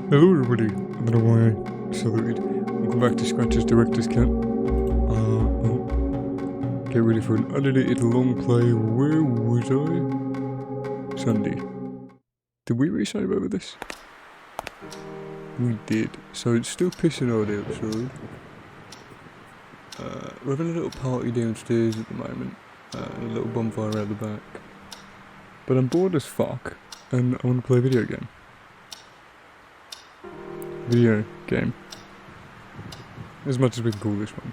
Hello everybody, I don't know why I saluted. Welcome back to Scratch's Director's Cut. Get ready for an unedited long play. Where was I? Sunday. Did we resave over this? We did. So it's still pissing out outside. We're having a little party downstairs at the moment. A little bonfire out the back. But I'm bored as fuck, and I want to play a video game. Video game. As much as we can call this one.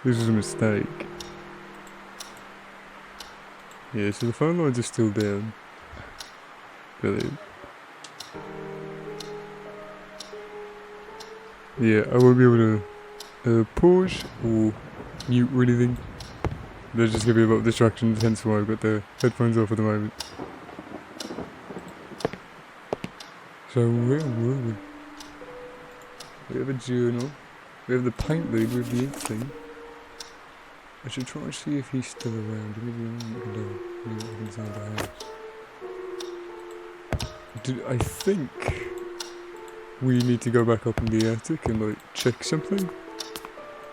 This is a mistake. Yeah, so the phone lines are still down. Brilliant. Yeah, I won't be able to pause or mute or anything. There's just gonna be a lot of distractions, hence why I've got the headphones off at the moment. So where were we? We have a journal. We have the paint lead with the ink thing. I should try and see if he's still around. Maybe inside the house. I think we need to go back up in the attic and like check something.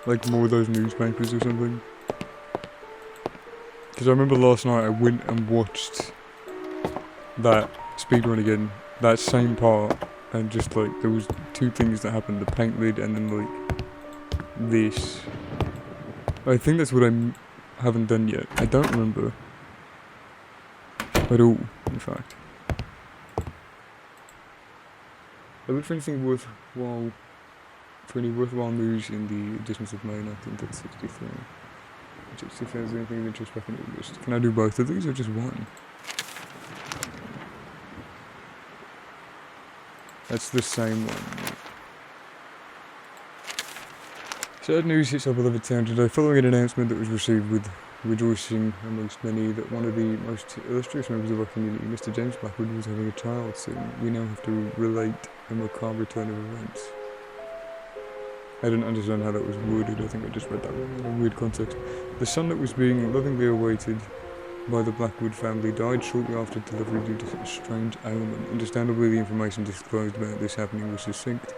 Like more of those newspapers or something. Because I remember last night I went and watched that speedrun again, that same part, and just like there was two things that happened, the paint lid and then like this. I think that's what I haven't done yet. I don't remember at all, in fact. I look for anything worthwhile, for any worthwhile news in the editions of May 1963. Just if there's anything of interest back in August. Can I do both of these or just one? That's the same one. Sad news hits our beloved town today following an announcement that was received with rejoicing amongst many that one of the most illustrious members of our community, Mr. James Blackwood, was having a child soon. We now have to relate a macabre turn of events. I didn't understand how that was worded. I think I just read that wrong in a weird context. The son that was being lovingly awaited by the Blackwood family died shortly after delivery due to a strange ailment. Understandably, the information disclosed about this happening was succinct.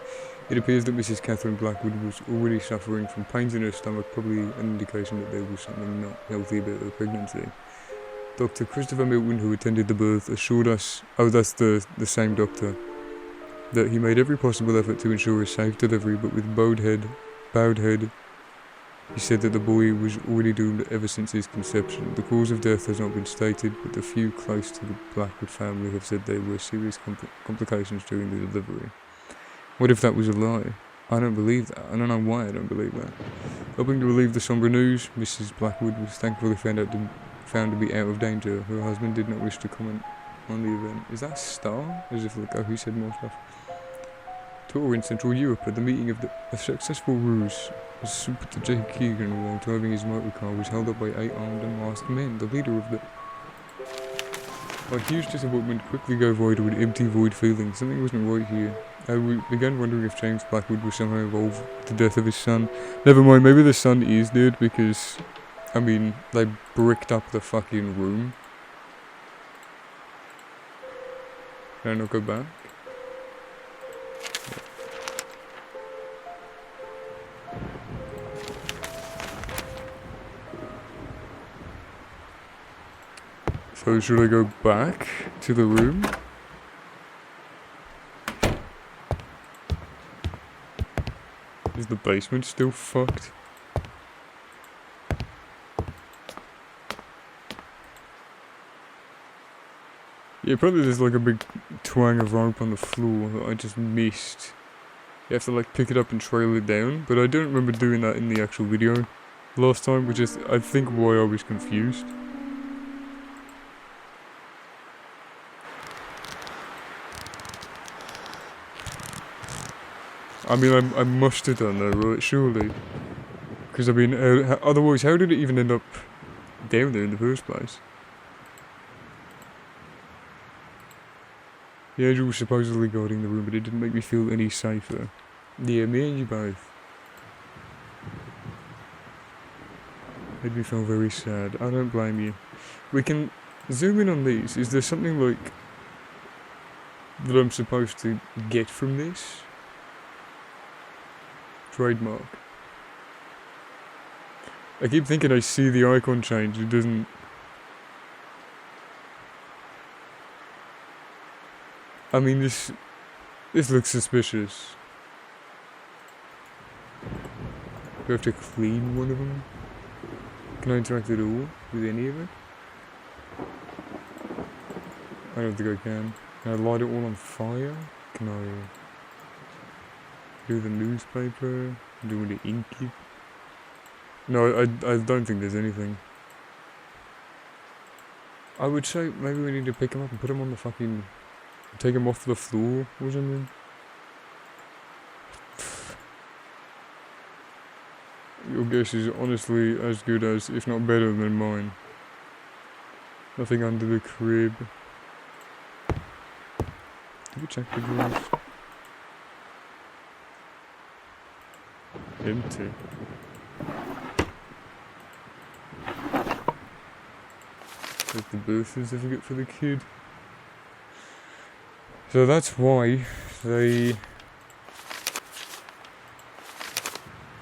It appears that Mrs. Catherine Blackwood was already suffering from pains in her stomach, probably an indication that there was something not healthy about her pregnancy. Dr. Christopher Milton, who attended the birth, assured us, that's the same doctor, that he made every possible effort to ensure a safe delivery, but with bowed head, he said that the boy was already doomed ever since his conception. The cause of death has not been stated, but the few close to the Blackwood family have said there were serious complications during the delivery. What if that was a lie? I don't believe that. I don't know why I don't believe that. Hoping to relieve the somber news, Mrs. Blackwood was thankfully found to be out of danger. Her husband did not wish to comment on the event. Is that a star? As if like, oh, he said more stuff. Tour in Central Europe at the meeting of a successful ruse. Super J. Keegan, while driving his motor car, was held up by 8 armed and masked men. The leader of the... My huge disappointment quickly gave way to an empty void feeling. Something wasn't right here. I began wondering if James Blackwood was somehow involved with the death of his son. Never mind, maybe the son is dead because, I mean, they bricked up the fucking room. Can I not go back? So should I go back to the room? Is the basement still fucked? Yeah, probably there's like a big twang of rope on the floor that I just missed. You have to like pick it up and trail it down, but I don't remember doing that in the actual video last time, which is I think why I was confused. I mean, I must have done that, right? Surely. Because, I mean, otherwise, how did it even end up down there in the first place? The angel was supposedly guarding the room, but it didn't make me feel any safer. Yeah, me and you both. Made me feel very sad. I don't blame you. We can zoom in on these. Is there something like that I'm supposed to get from this? Trademark. I keep thinking I see the icon change. It doesn't. I mean, this looks suspicious. Do I have to clean one of them? Can I interact at all with any of it? I don't think I can. Can I light it all on fire? Can I do the newspaper? Do the ink? No, I don't think there's anything. I would say maybe we need to pick them up and put them on the fucking... Take them off the floor or something. Your guess is honestly as good as, if not better than mine. Nothing under the crib. Did we check the drawers? Empty. There's the birth certificate for the kid. So that's why they...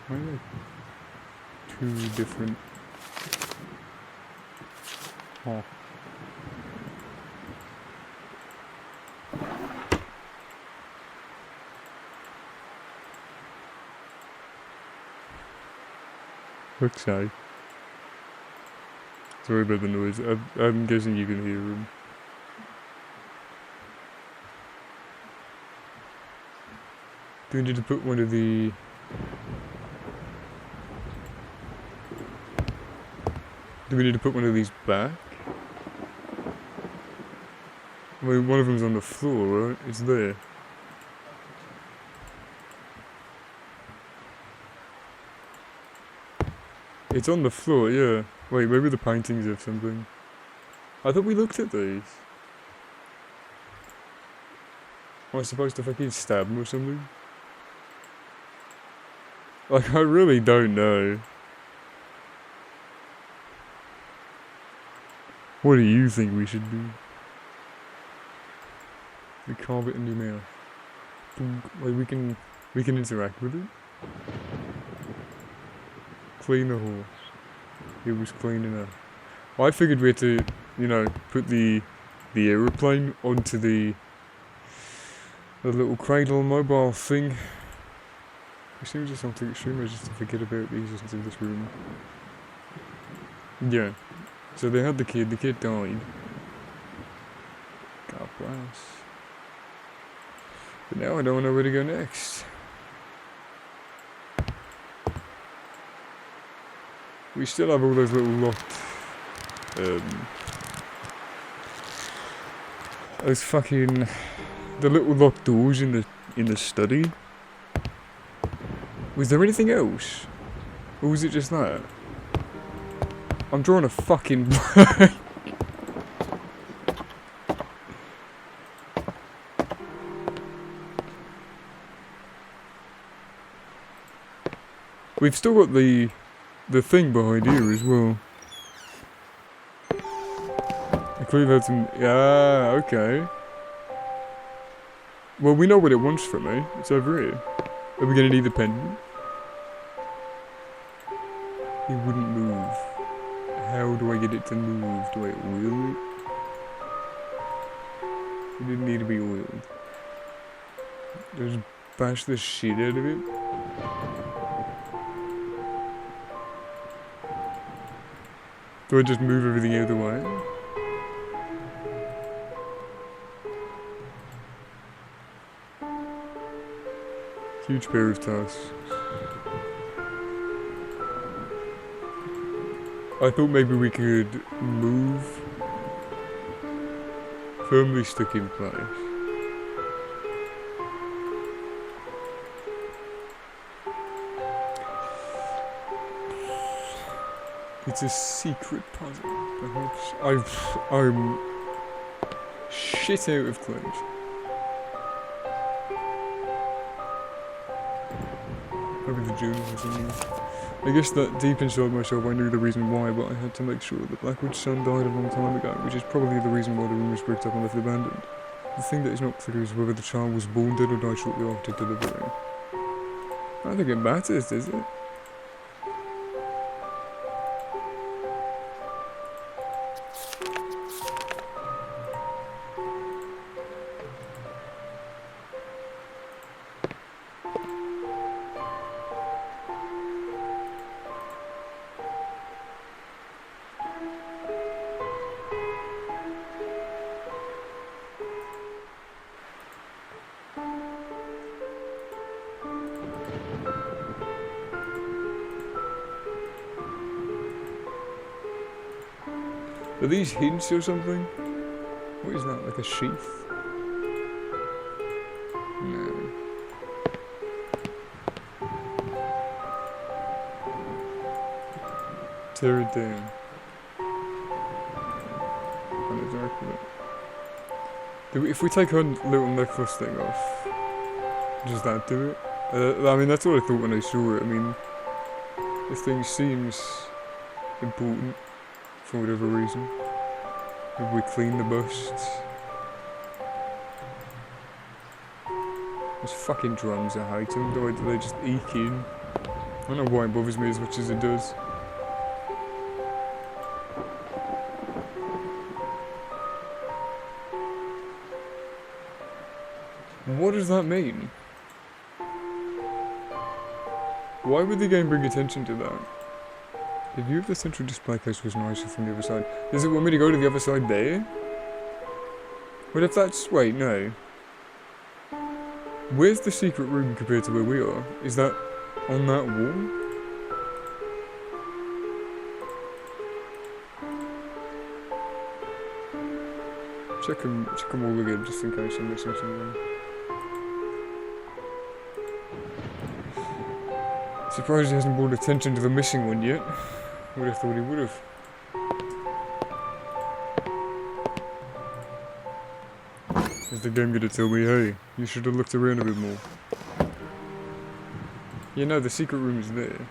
Why are they two different... Oh. Okay. Sorry about the noise. I'm guessing you can hear them. Do we need to put one of the... Do we need to put one of these back? I mean, one of them's on the floor, right? It's there. It's on the floor, yeah. Wait, maybe the paintings of something. I thought we looked at these. Am I supposed to fucking stab them or something? Like, I really don't know. What do you think we should do? We carve it in your mouth. Wait, we can interact with it? Clean the horse. It was clean enough. I figured we had to, you know, put the aeroplane onto the little cradle mobile thing. It seems like something extreme. I just forget about the existence of this room. Yeah. So they had the kid died. God bless. But now I don't know where to go next. We still have all those little locked, those fucking, the little locked doors in the study. Was there anything else? Or was it just that? I'm drawing a fucking blank. We've still got the thing behind here as well. I could have had some... Yeah, okay. Well, we know what it wants from me. It's over here. Are we gonna need the pendant? It wouldn't move. How do I get it to move? Do I oil it? It didn't need to be oiled. Just bash the shit out of it. Do I just move everything out of the way? Huge pair of tasks. I thought maybe we could move firmly stuck in place. It's a secret puzzle, perhaps. I'm shit out of clues. Maybe the jewels or something. I guess that deep inside myself I knew the reason why, but I had to make sure that Blackwood's son died a long time ago, which is probably the reason why the room was bricked up and left abandoned. The thing that is not clear is whether the child was born dead or died shortly after delivery. I don't think it matters, does it? Are these hints or something? What is that, like a sheath? No. Tear it down. Kind of dark with it. If we take our little necklace thing off, does that do it? I mean, that's what I thought when I saw it. I mean, this thing seems important for whatever reason. Maybe we clean the busts. Those fucking drums, I hate them. The way that they just eke in. I don't know why it bothers me as much as it does. What does that mean? Why would the game bring attention to that? The view of the central display case was nicer from the other side. Does it want me to go to the other side there? But if that's... wait, no. Where's the secret room compared to where we are? Is that on that wall? Check them all again just in case I'm missing something. Surprised he hasn't brought attention to the missing one yet. Would have thought he would have. Is the game gonna tell me, hey, you should have looked around a bit more? Yeah, no, the secret room is there.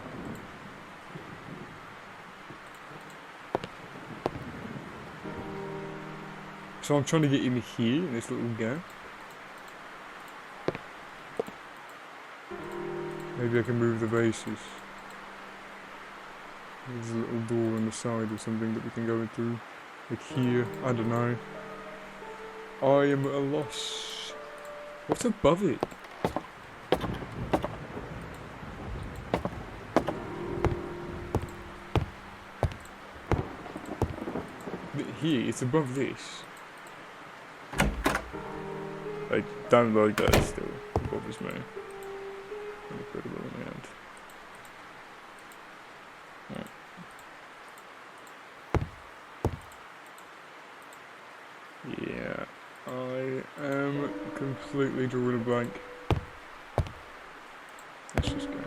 So I'm trying to get in here, in this little gap. Maybe I can move the bases. There's a little door on the side or something that we can go in through. Like here, I don't know. I am at a loss. What's above it? Here, it's above this. I don't like that still. It bothers me. Incredible amount. Right. Yeah, I am completely drawing a blank. Let's just go.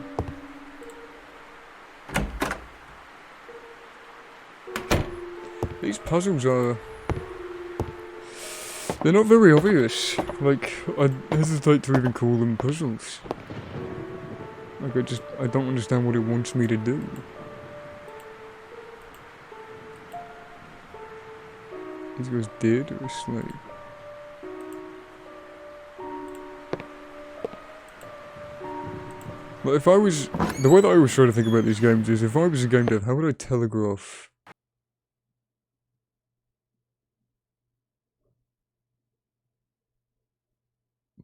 These puzzles are... they're not very obvious. Like, I hesitate to even call them puzzles. Like, I don't understand what it wants me to do. Is he dead or asleep? But if I was... the way that I always try to think about these games is, if I was a game dev, how would I telegraph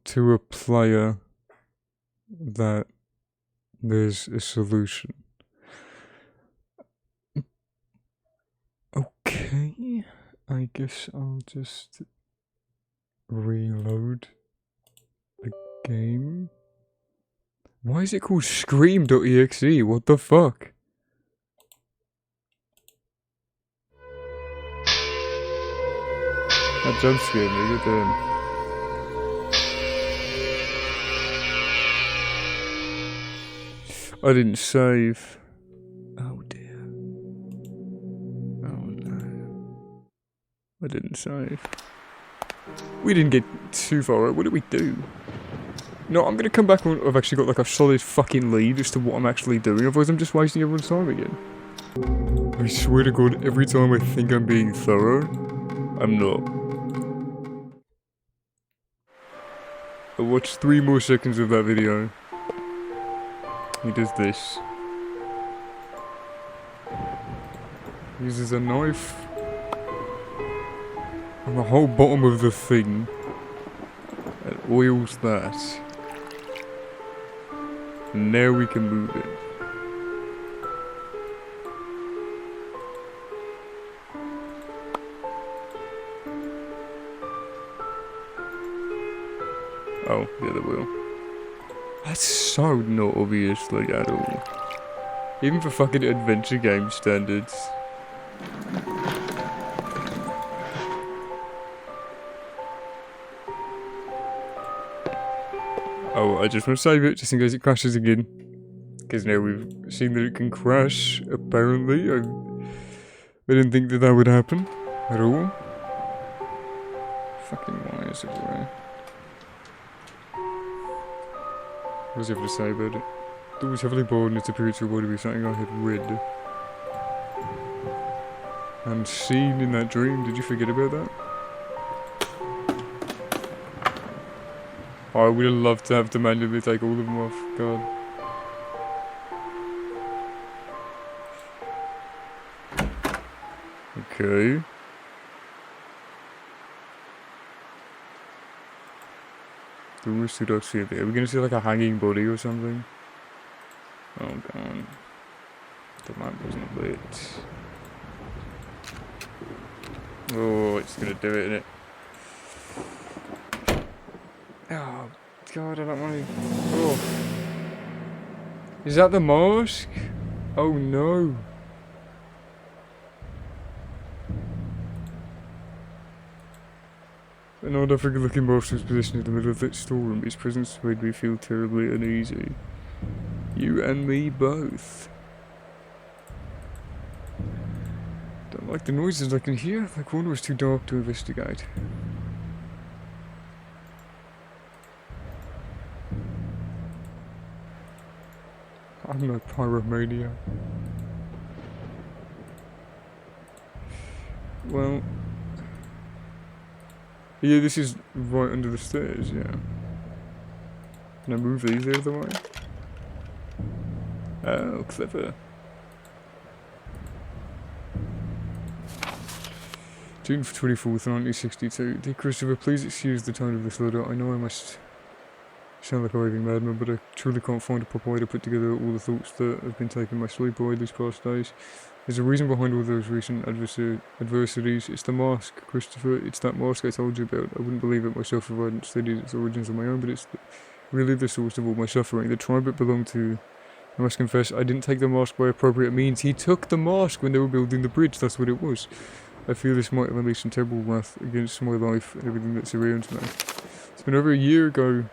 to a player that there's a solution? Okay, I guess I'll just reload the game. Why is it called Scream.exe? What the fuck? That jump scared me, goddamn. I didn't save. Oh dear. Oh no. I didn't save. We didn't get too far, right? What did we do? No, I'm gonna come back when I've actually got like a solid fucking lead as to what I'm actually doing, otherwise I'm just wasting everyone's time again. I swear to God, every time I think I'm being thorough, I'm not. I watched 3 more seconds of that video. He does this. Uses a knife on the whole bottom of the thing and oils that. And now we can move it. Oh, the other wheel. That's so not obvious, like, at all. Even for fucking adventure game standards. Oh, I just want to save it, just in case it crashes again. Because now we've seen that it can crash, apparently. I didn't think that would happen, at all. Fucking wires everywhere. What was I able to say about it? It was heavily bored and it appeared to avoid to be something I had read. And seen in that dream. Did you forget about that? Oh, I would have loved to have to manually take all of them off. God. Okay. The rest of see it there. Are we gonna see like a hanging body or something? Oh god. The lamp wasn't lit. Oh, it's gonna do it, innit? Oh god, I don't want to. Oh. Is that the mask? Oh no. An odd African looking mask was positioned in the middle of that storeroom. Its presence made me feel terribly uneasy. You and me both. Don't like the noises I can hear. The corner was too dark to investigate. I'm no pyromania. Well... yeah, this is right under the stairs, yeah. Can I move these out of the way? Oh, clever. June 24th, 1962. Dear Christopher, please excuse the tone of this letter. I know I must sound like a raving madman, but I truly can't find a proper way to put together all the thoughts that have been taking my sleep away these past days. There's a reason behind all those recent adversities. It's the mask, Christopher. It's that mask I told you about. I wouldn't believe it myself if I hadn't studied its origins on my own, but it's really the source of all my suffering. The tribe it belonged to, I must confess, I didn't take the mask by appropriate means. He took the mask when they were building the bridge. That's what it was. I feel this might have unleashed some terrible wrath against my life and everything that surrounds me. It's been over a year ago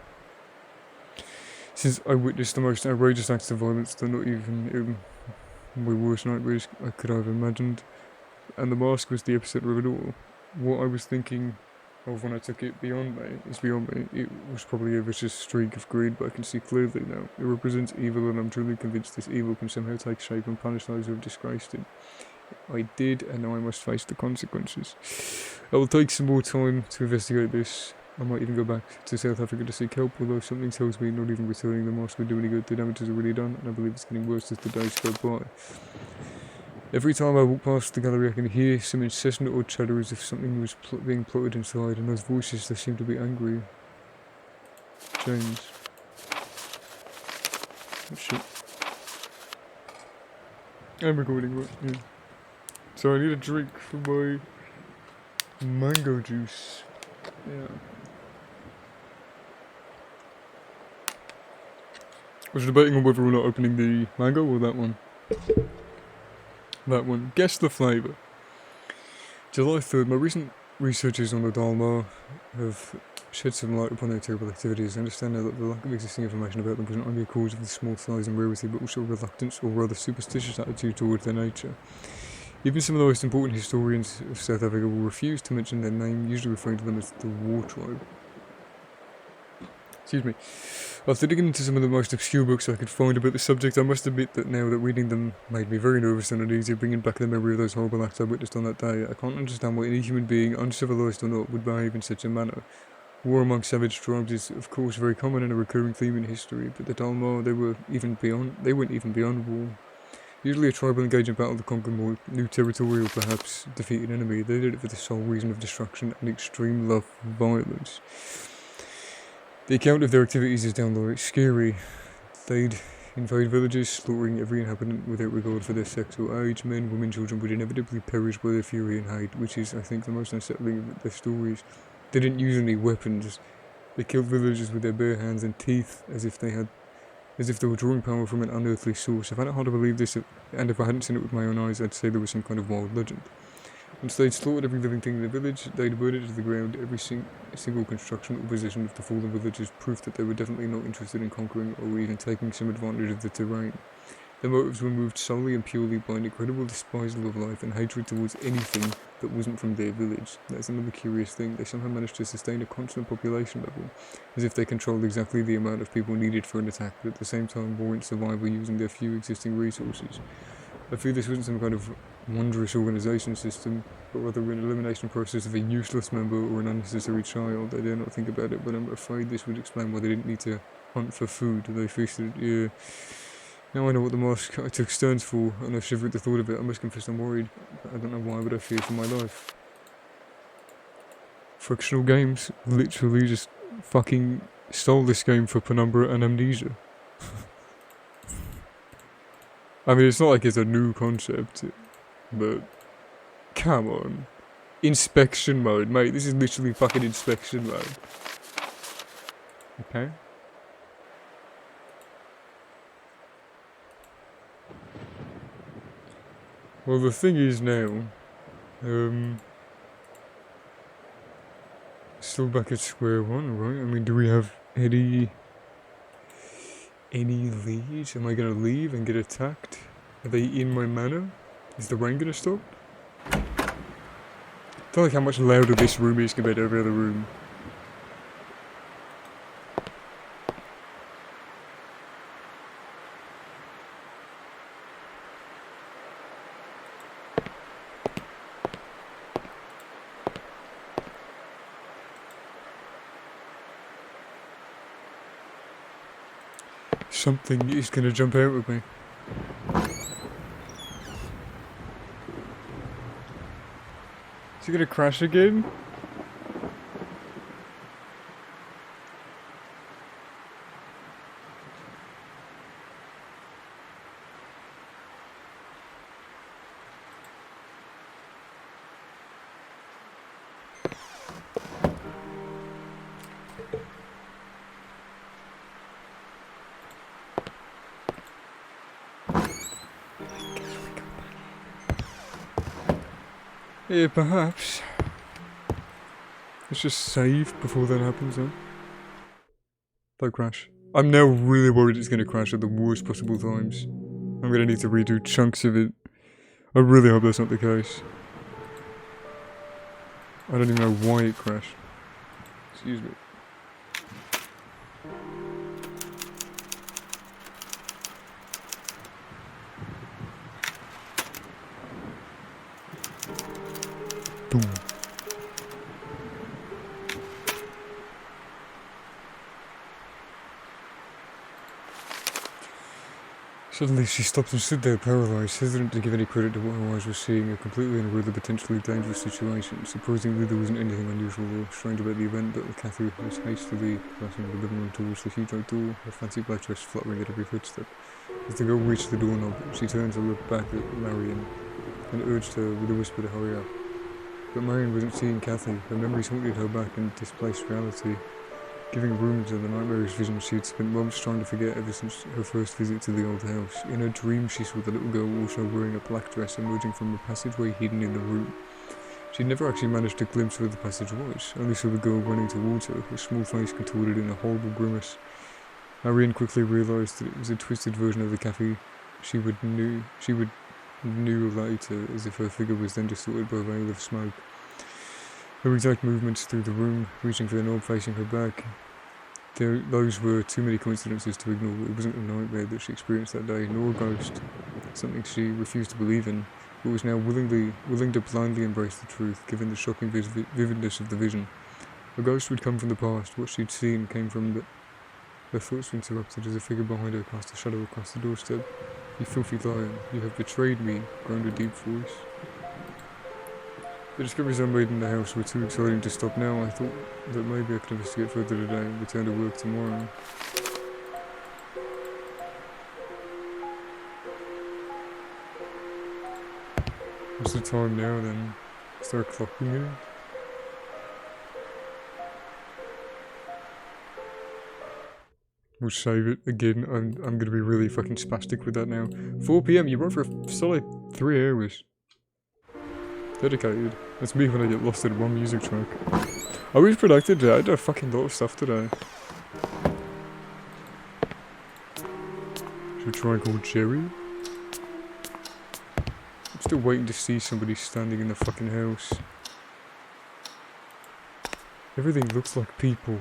since I witnessed the most outrageous acts of violence that not even my worst nightmares I could have imagined. And the mask was the epicenter of it all. What I was thinking of when I took it beyond me is beyond me. It was probably a vicious streak of greed, but I can see clearly now. It represents evil, and I'm truly convinced this evil can somehow take shape and punish those who have disgraced it. I did, and now I must face the consequences. I will take some more time to investigate this. I might even go back to South Africa to seek help, although something tells me not even returning the mask would do any good. The damage is already done, and I believe it's getting worse as the days go by. Every time I walk past the gallery I can hear some incessant odd chatter as if something was being plotted inside, and those voices, they seem to be angry. James. Oh shit. I'm recording, right? Yeah. So I need a drink for my mango juice. Yeah. I was debating on whether or not opening the mango or that one. That one. Guess the flavour. July 3rd. My recent researches on the Dharma have shed some light upon their terrible activities. I understand now that the lack of existing information about them was not only a cause of the small size and rarity, but also a reluctance or rather superstitious attitude towards their nature. Even some of the most important historians of South Africa will refuse to mention their name, usually referring to them as the War Tribe. Excuse me. After digging into some of the most obscure books I could find about the subject, I must admit that now that reading them made me very nervous and uneasy, bringing back the memory of those horrible acts I witnessed on that day. I can't understand why any human being, uncivilized or not, would behave in such a manner. War among savage tribes is, of course, very common and a recurring theme in history, but the Dalmar, they went even beyond war. Usually a tribe will engage in battle to conquer more new territory or perhaps defeat an enemy. They did it for the sole reason of destruction and extreme love for violence. The account of their activities is downright scary. They'd invade villages, slaughtering every inhabitant without regard for their sex or age. Men, women, children would inevitably perish by their fury and hate, which is, I think, the most unsettling of their stories. They didn't use any weapons. They killed villagers with their bare hands and teeth, as if they were drawing power from an unearthly source. I find it hard to believe this, and if I hadn't seen it with my own eyes, I'd say there was some kind of wild legend. Once they'd slaughtered every living thing in the village, they'd burned it to the ground. Every single construction or position of the fallen villagers proved that they were definitely not interested in conquering or even taking some advantage of the terrain. Their motives were moved solely and purely by an incredible despisal of life and hatred towards anything that wasn't from their village. That's another curious thing. They somehow managed to sustain a constant population level, as if they controlled exactly the amount of people needed for an attack, but at the same time warrant survival using their few existing resources. I feel this wasn't some kind of wondrous organisation system, but rather an elimination process of a useless member or an unnecessary child. I dare not think about it, but I'm afraid this would explain why they didn't need to hunt for food. They feasted, yeah. Now I know what the mask I took Stearns for, and I shiver at the thought of it. I must confess I'm worried. I don't know why, but I fear for my life. Frictional Games literally just fucking stole this game for Penumbra and Amnesia. I mean, it's not like it's a new concept, but come on. Inspection mode, mate. This is literally fucking inspection mode. Okay. Well, the thing is now, still back at square one, right? I mean, do we have any leads? Am I gonna leave and get attacked? Are they in my manor? Is the rain gonna stop? I don't like how much louder this room is compared to every other room. Something is gonna jump out at me. Is he gonna crash again? Yeah, perhaps. Let's just save before that happens then. Don't crash. I'm now really worried it's gonna crash at the worst possible times. I'm gonna need to redo chunks of it. I really hope that's not the case. I don't even know why it crashed. Excuse me. Boom. Suddenly she stopped and stood there paralysed, hesitant to give any credit to what her eyes were seeing, a completely unruly, potentially dangerous situation. Surprisingly, there wasn't anything unusual or strange about the event, but Kathy was hastily passing the living room towards the huge oak door, her fancy black dress fluttering at every footstep. As the girl reached the doorknob, she turned to look back at Marion and urged her with a whisper to hurry up. But Marion wasn't seeing Kathy. Her memories haunted her back and displaced reality, giving room to the nightmarish vision she'd spent months trying to forget ever since her first visit to the old house. In her dream, she saw the little girl also wearing a black dress emerging from a passageway hidden in the room. She'd never actually managed to glimpse where the passage was, only saw the girl running towards her, her small face contorted in a horrible grimace. Marion quickly realised that it was a twisted version of the Kathy she would knew later, as if her figure was then distorted by a veil of smoke. Her exact movements through the room, reaching for the knob facing her back, those were too many coincidences to ignore. It wasn't a nightmare that she experienced that day, nor a ghost, something she refused to believe in, but was now willing to blindly embrace the truth, given the shocking vividness of the vision. A ghost would come from the past. What she'd seen came from the... Her thoughts were interrupted as a figure behind her cast a shadow across the doorstep. "You filthy lion, you have betrayed me," groaned a deep voice. The discoveries I made in the house were too exciting to stop now. I thought that maybe I could investigate further today and return to work tomorrow. What's the time now then? Is there a clock in here? We'll save it again. I'm gonna be really fucking spastic with that now. 4 PM, you run for a solid 3 hours. Dedicated. That's me when I get lost in one music track. I was productive today. I did a fucking lot of stuff today. Should we try and call Jerry? I'm still waiting to see somebody standing in the fucking house. Everything looks like people.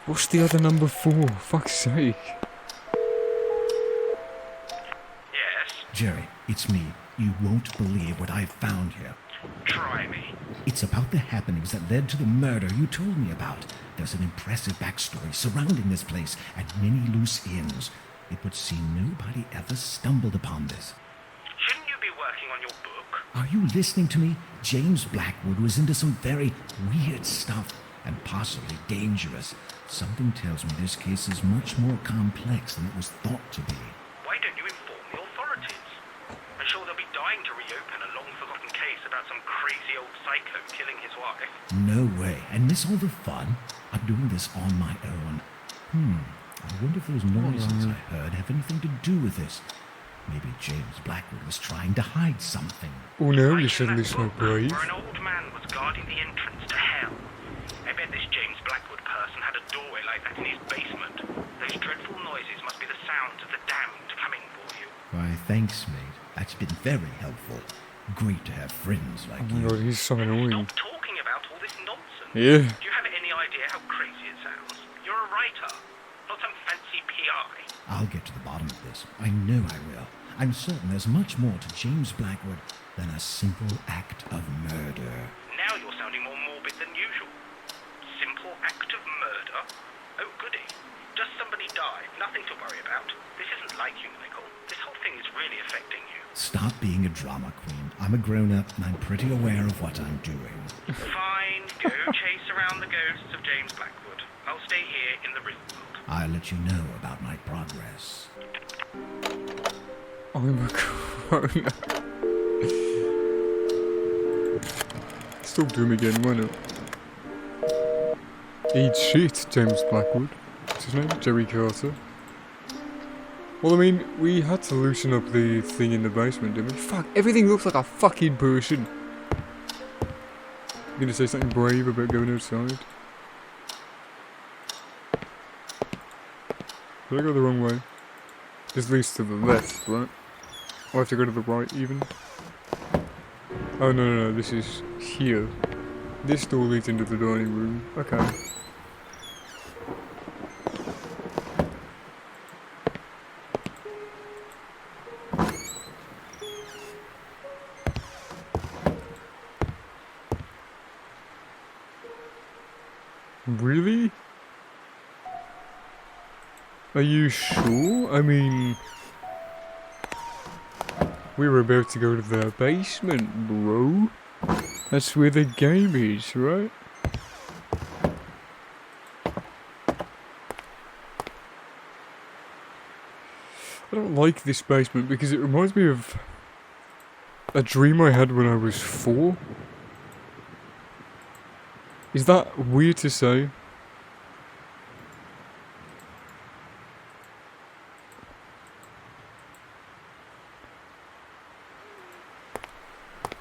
What's the other number for? Fuck's sake. Yes? Jerry, it's me. You won't believe what I've found here. Try me. It's about the happenings that led to the murder you told me about. There's an impressive backstory surrounding this place and many loose ends. It would seem nobody ever stumbled upon this. Shouldn't you be working on your book? Are you listening to me? James Blackwood was into some very weird stuff and possibly dangerous. Something tells me this case is much more complex than it was thought to be. Why don't you inform the authorities? I'm sure they'll be dying to reopen a long-forgotten case about some crazy old psycho killing his wife. No way. And miss all the fun? I'm doing this on my own. I wonder if those noises I heard have anything to do with this. Maybe James Blackwood was trying to hide something. Oh no, Right you suddenly in that so book, brave. where an old man was guarding the entrance to hell. I bet this James Blackwood person had a doorway like that in his basement. Those dreadful noises must be the sounds of the damned coming for you. Why, thanks, mate. That's been very helpful. Great to have friends like Oh my you. god, he's so annoying. Stop talking about all this nonsense. Yeah. Do you have any idea how crazy it sounds? You're a writer, not some fancy PI. I'll get to the bottom of this. I know I will. I'm certain there's much more to James Blackwood than a simple act of murder. Now you're sounding more morbid than usual. Simple act of murder? Oh goody. Just somebody died, nothing to worry about. This isn't like you, Michael. This whole thing is really affecting you. Stop being a drama queen. I'm a grown-up and I'm pretty aware of what I'm doing. Fine, go chase around the ghosts of James Blackwood. I'll stay here in the real world. I'll let you know about my progress. I'm a grown-up. Still do him again, why not? Eat shit, James Blackwood. What's his name? Jerry Carter. Well, I mean, we had to loosen up the thing in the basement, didn't we? Fuck, everything looks like a fucking person. You gonna say something brave about going outside? Did I go the wrong way? This leads to the left, right? Or I have to go to the right, even? Oh, no, this is here. This door leads into the dining room. Okay. Really? Are you sure? I mean... we were about to go to the basement, bro. That's where the game is, right? I don't like this basement because it reminds me of a dream I had when I was 4. Is that weird to say?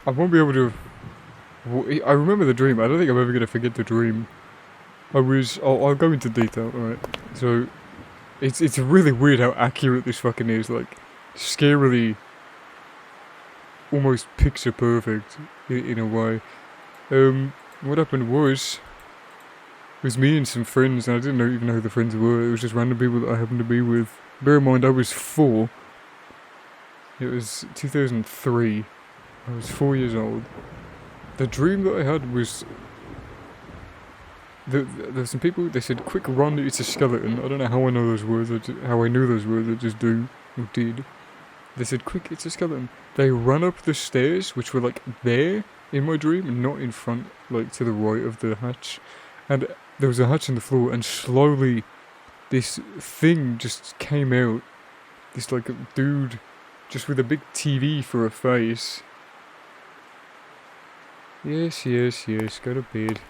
I won't be able to... I remember the dream. I don't think I'm ever going to forget the dream. I'll go into detail, alright. So, it's really weird how accurate this fucking is. Like, scarily almost picture perfect in a way. What happened was, it was me and some friends, and I didn't even know who the friends were. It was just random people that I happened to be with. Bear in mind, I was 4. It was 2003. I was 4 years old. The dream that I had was... There were some people, they said, quick run, it's a skeleton. I don't know how I know those words, how I knew those words, I just do, or did. They said, quick, it's a skeleton. They ran up the stairs, which were like there in my dream, not in front, like to the right of the hatch. And there was a hatch in the floor, and slowly this thing just came out. This like dude, just with a big TV for a face. Yes, go to bed.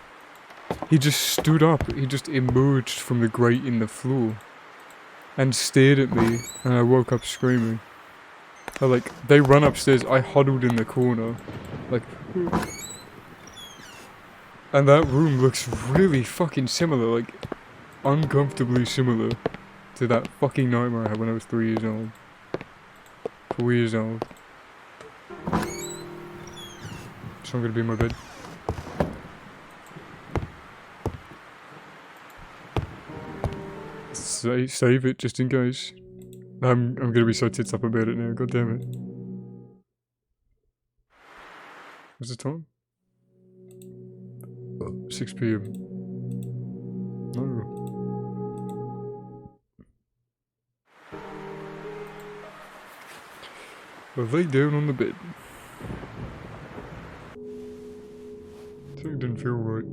He just stood up, he just emerged from the grate in the floor and stared at me, and I woke up screaming. They run upstairs, I huddled in the corner, like, and that room looks really fucking similar, like, uncomfortably similar to that fucking nightmare I had when I was 3 years old. 4 years old. So I'm gonna be in my bed. Save it just in case. I'm gonna be so tits up about it now, god damn it. What's the time? 6 PM. No. I lay down on the bed. Something didn't feel right.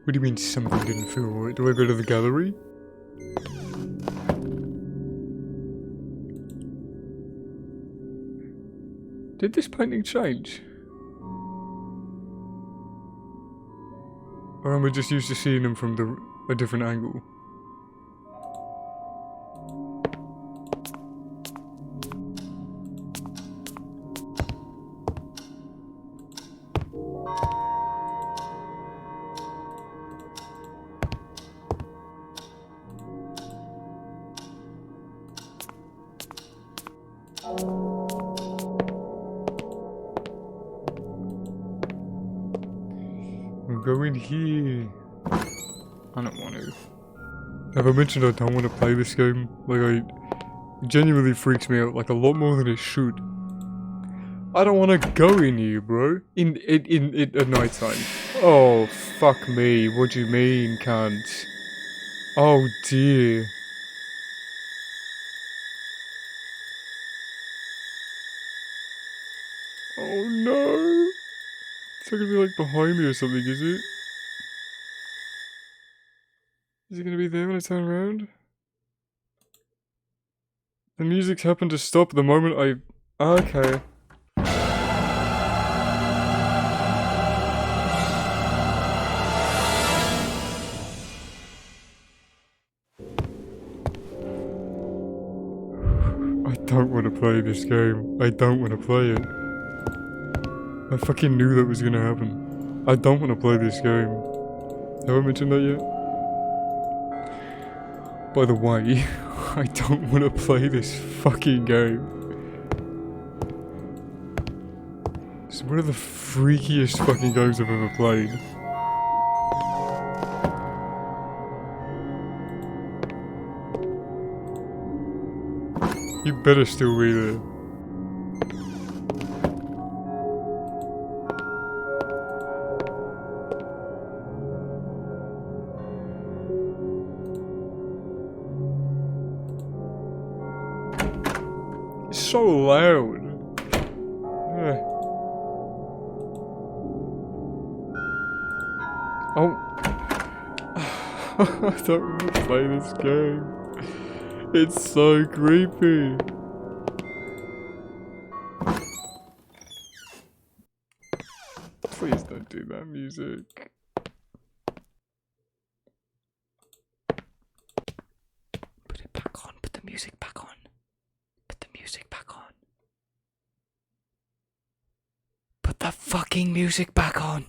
What do you mean something didn't feel right? Do I go to the gallery? Did this painting change? Or am I just used to seeing them from a different angle? Go in here. I don't want to. Have I mentioned I don't want to play this game? Like, it genuinely freaks me out, like a lot more than it should. I don't want to go in here, bro. In at night time. Oh, fuck me. What do you mean, cunt? Oh dear. Oh no. It's not gonna be like behind me or something, is it? Is it gonna be there when I turn around? The music's happened to stop the moment I... Okay. I don't want to play this game. I don't want to play it. I fucking knew that was gonna happen. I don't want to play this game. Have I mentioned that yet? By the way, I don't want to play this fucking game. It's one of the freakiest fucking games I've ever played. You better still be there. It's so loud. Ugh. Oh. I don't want to play this game. It's so creepy. Please don't do that music. fucking music back on.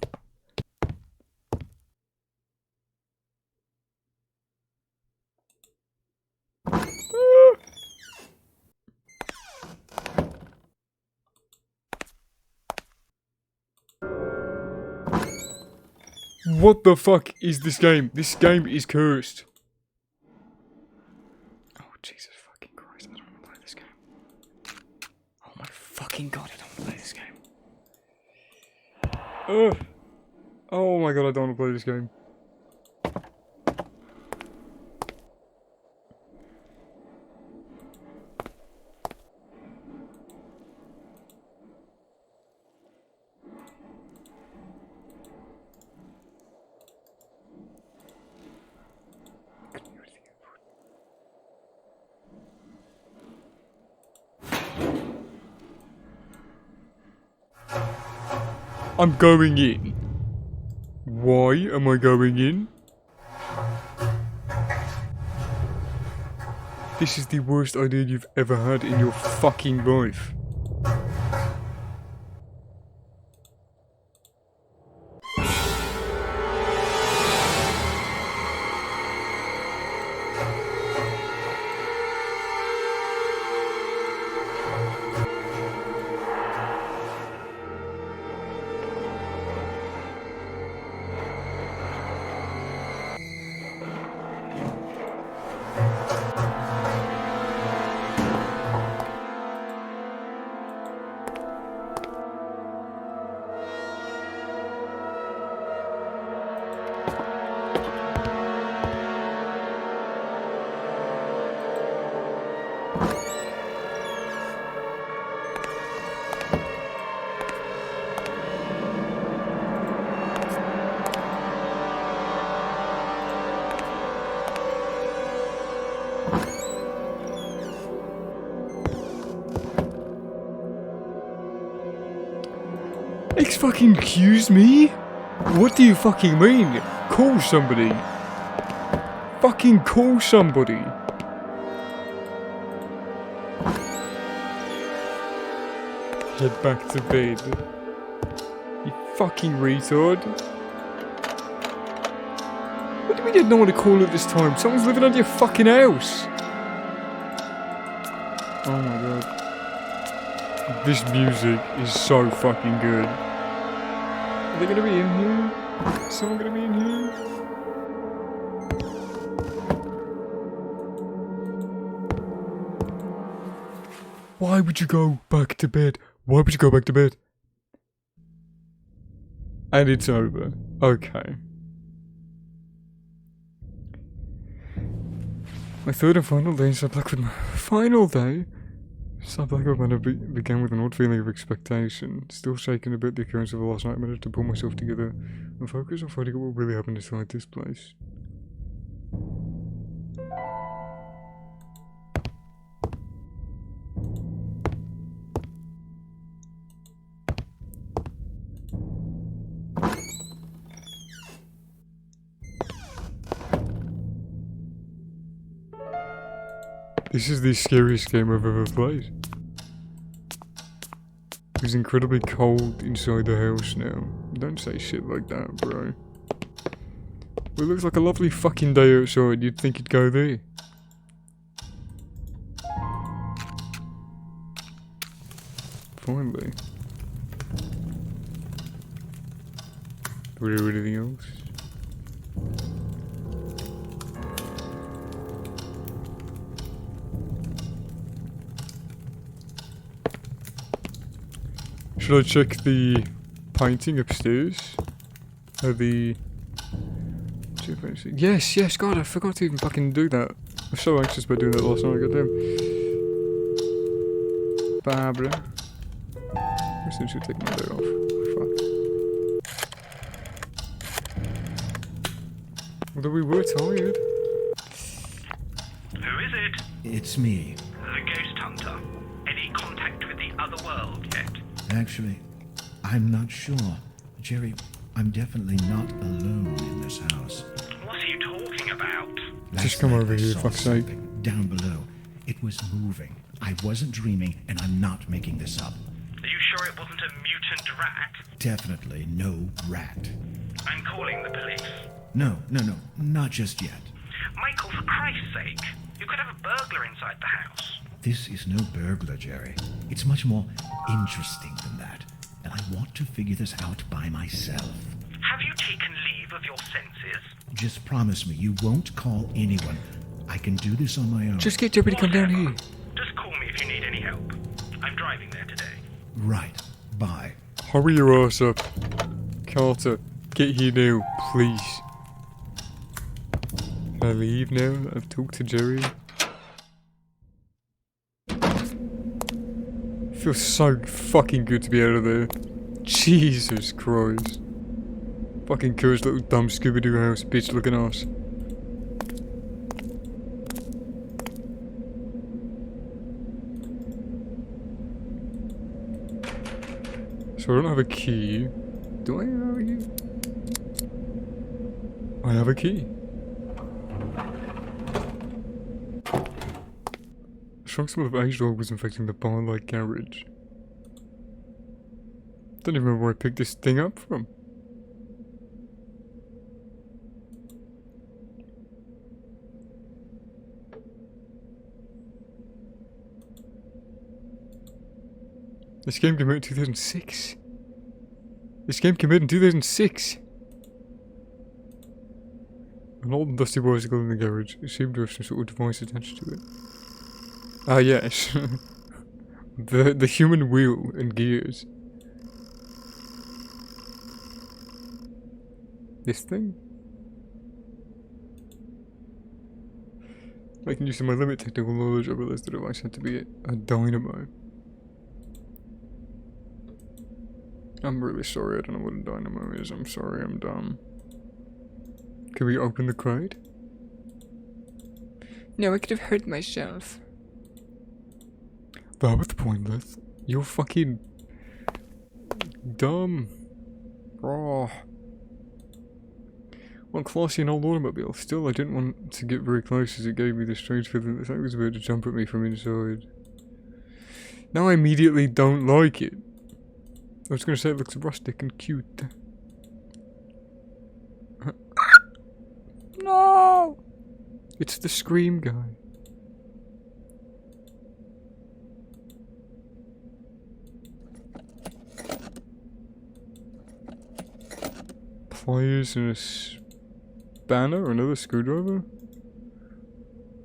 What the fuck is this game? This game is cursed. Oh, Jesus fucking Christ, I don't want to play this game. Oh my fucking god, I don't want to play this game. Ugh. Oh my god, I don't want to play this game. I'm going in. Why am I going in? This is the worst idea you've ever had in your fucking life. Excuse me? What do you fucking mean? Call somebody. Fucking call somebody. Head back to bed. You fucking retard. What do you mean you had no one to call at this time? Someone's living at your fucking house. Oh my god. This music is so fucking good. Are they gonna be in here? Is someone gonna be in here? Why would you go back to bed? Why would you go back to bed? And it's over. Okay. My third and final day in Sub Blackwood. My final day? Sub Blackwood began with an odd feeling of expectation. Still shaken a bit the occurrence of the last night. I managed to pull myself together and focus on finding out what really happened inside this place. This is the scariest game I've ever played. It's incredibly cold inside the house now. Don't say shit like that, bro. Well, it looks like a lovely fucking day outside. You'd think you'd go there. Finally. Do we do anything else? Should I check the painting upstairs? Yes, God, I forgot to even fucking do that. I was so anxious about doing that last night, goddamn. Barbara. I still should take my day off. Fuck. Although we were tired. Who is it? It's me. The ghost hunter. Any contact with the other world yet? Actually, I'm not sure. Jerry, I'm definitely not alone in this house. What are you talking about? Just come over here, fuck's sake. Down below. It was moving. I wasn't dreaming, and I'm not making this up. Are you sure it wasn't a mutant rat? Definitely no rat. I'm calling the police. No, not just yet. Michael, for Christ's sake, you could have a burglar inside the house. This is no burglar, Jerry. It's much more interesting than that. And I want to figure this out by myself. Have you taken leave of your senses? Just promise me you won't call anyone. I can do this on my own. Just get Jerry to come down here. Just call me if you need any help. I'm driving there today. Right. Bye. Hurry your ass up. Carter, get here now, please. Can I leave now? I've talked to Jerry. Feels so fucking good to be out of there. Jesus Christ. Fucking cursed little dumb Scooby-Doo house, bitch looking ass. So I don't have a key. Do I have a key? I have a key. The strong smell of aged oil was infecting the bar-like garage. Don't even remember where I picked this thing up from. This game came out in 2006. This game came out in 2006. An old and dusty bicycle in the garage. It seemed to have some sort of device attached to it. Ah yes. the human wheel and gears. This thing? Making use of my limited technical knowledge, I realized the device had to be a dynamo. I'm really sorry, I don't know what a dynamo is. I'm sorry, I'm dumb. Can we open the crate? No, I could have hurt myself. That was pointless. You're fucking dumb. Oh. Well, classy an old automobile. Still, I didn't want to get very close as it gave me the strange feeling that something was about to jump at me from inside. Now I immediately don't like it. I was going to say it looks rustic and cute. No! It's the Scream guy. Pliers and a spanner or another screwdriver?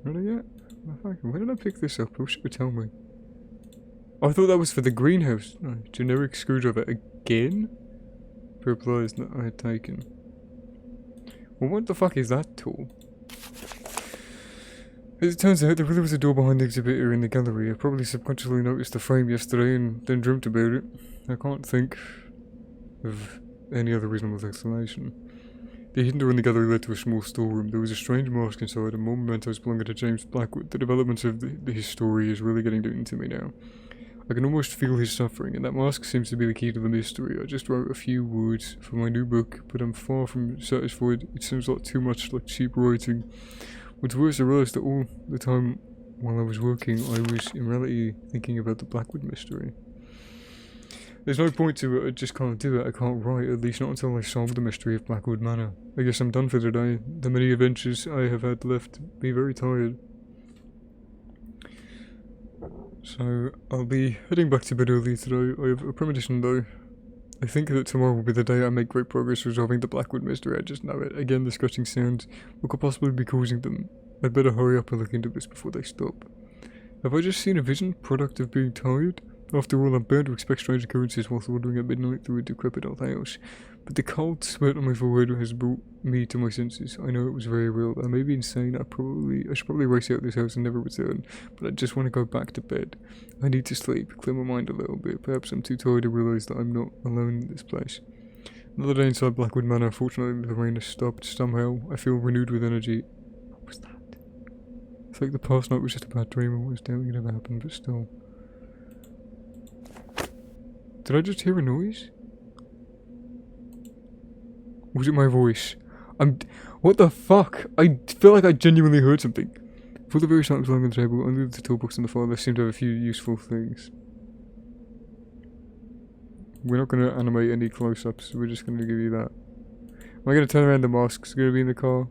Really yet? Where did I pick this up? I wish you could tell me. Oh, I thought that was for the greenhouse. Oh, generic screwdriver again? For pliers that I had taken. Well, what the fuck is that tool? As it turns out, there really was a door behind the exhibitor in the gallery. I probably subconsciously noticed the frame yesterday and then dreamt about it. I can't think of any other reasonable explanation. The hidden door in the gallery led to a small storeroom. There was a strange mask inside and more mementos belonging to James Blackwood. The developments of his story is really getting into me now. I can almost feel his suffering, and that mask seems to be the key to the mystery. I just wrote a few words for my new book, but I'm far from satisfied. It seems like too much like cheap writing. What's worse, I realised that all the time while I was working, I was in reality thinking about the Blackwood mystery. There's no point to it, I just can't do it, I can't write, at least not until I solve the mystery of Blackwood Manor. I guess I'm done for today. The many adventures I have had left me very tired. So, I'll be heading back to bed early today. I have a premonition though. I think that tomorrow will be the day I make great progress resolving the Blackwood mystery, I just know it. Again, the scratching sounds. What could possibly be causing them? I'd better hurry up and look into this before they stop. Have I just seen a vision? Product of being tired? After all, I'm bound to expect strange occurrences whilst wandering at midnight through a decrepit old house. But the cold sweat on my forehead has brought me to my senses. I know it was very real. I may be insane. I should probably race out of this house and never return. But I just want to go back to bed. I need to sleep, clear my mind a little bit. Perhaps I'm too tired to realise that I'm not alone in this place. Another day inside Blackwood Manor. Fortunately, the rain has stopped. Somehow, I feel renewed with energy. What was that? It's like the past night was just a bad dream and was doubting it ever happened, but still. Did I just hear a noise? Was it my voice? What the fuck? I feel like I genuinely heard something. For the various items lying on the table, only the toolbox and the file list seem to have a few useful things. We're not going to animate any close-ups, we're just going to give you that. Am I going to turn around the mask's going to be in the car?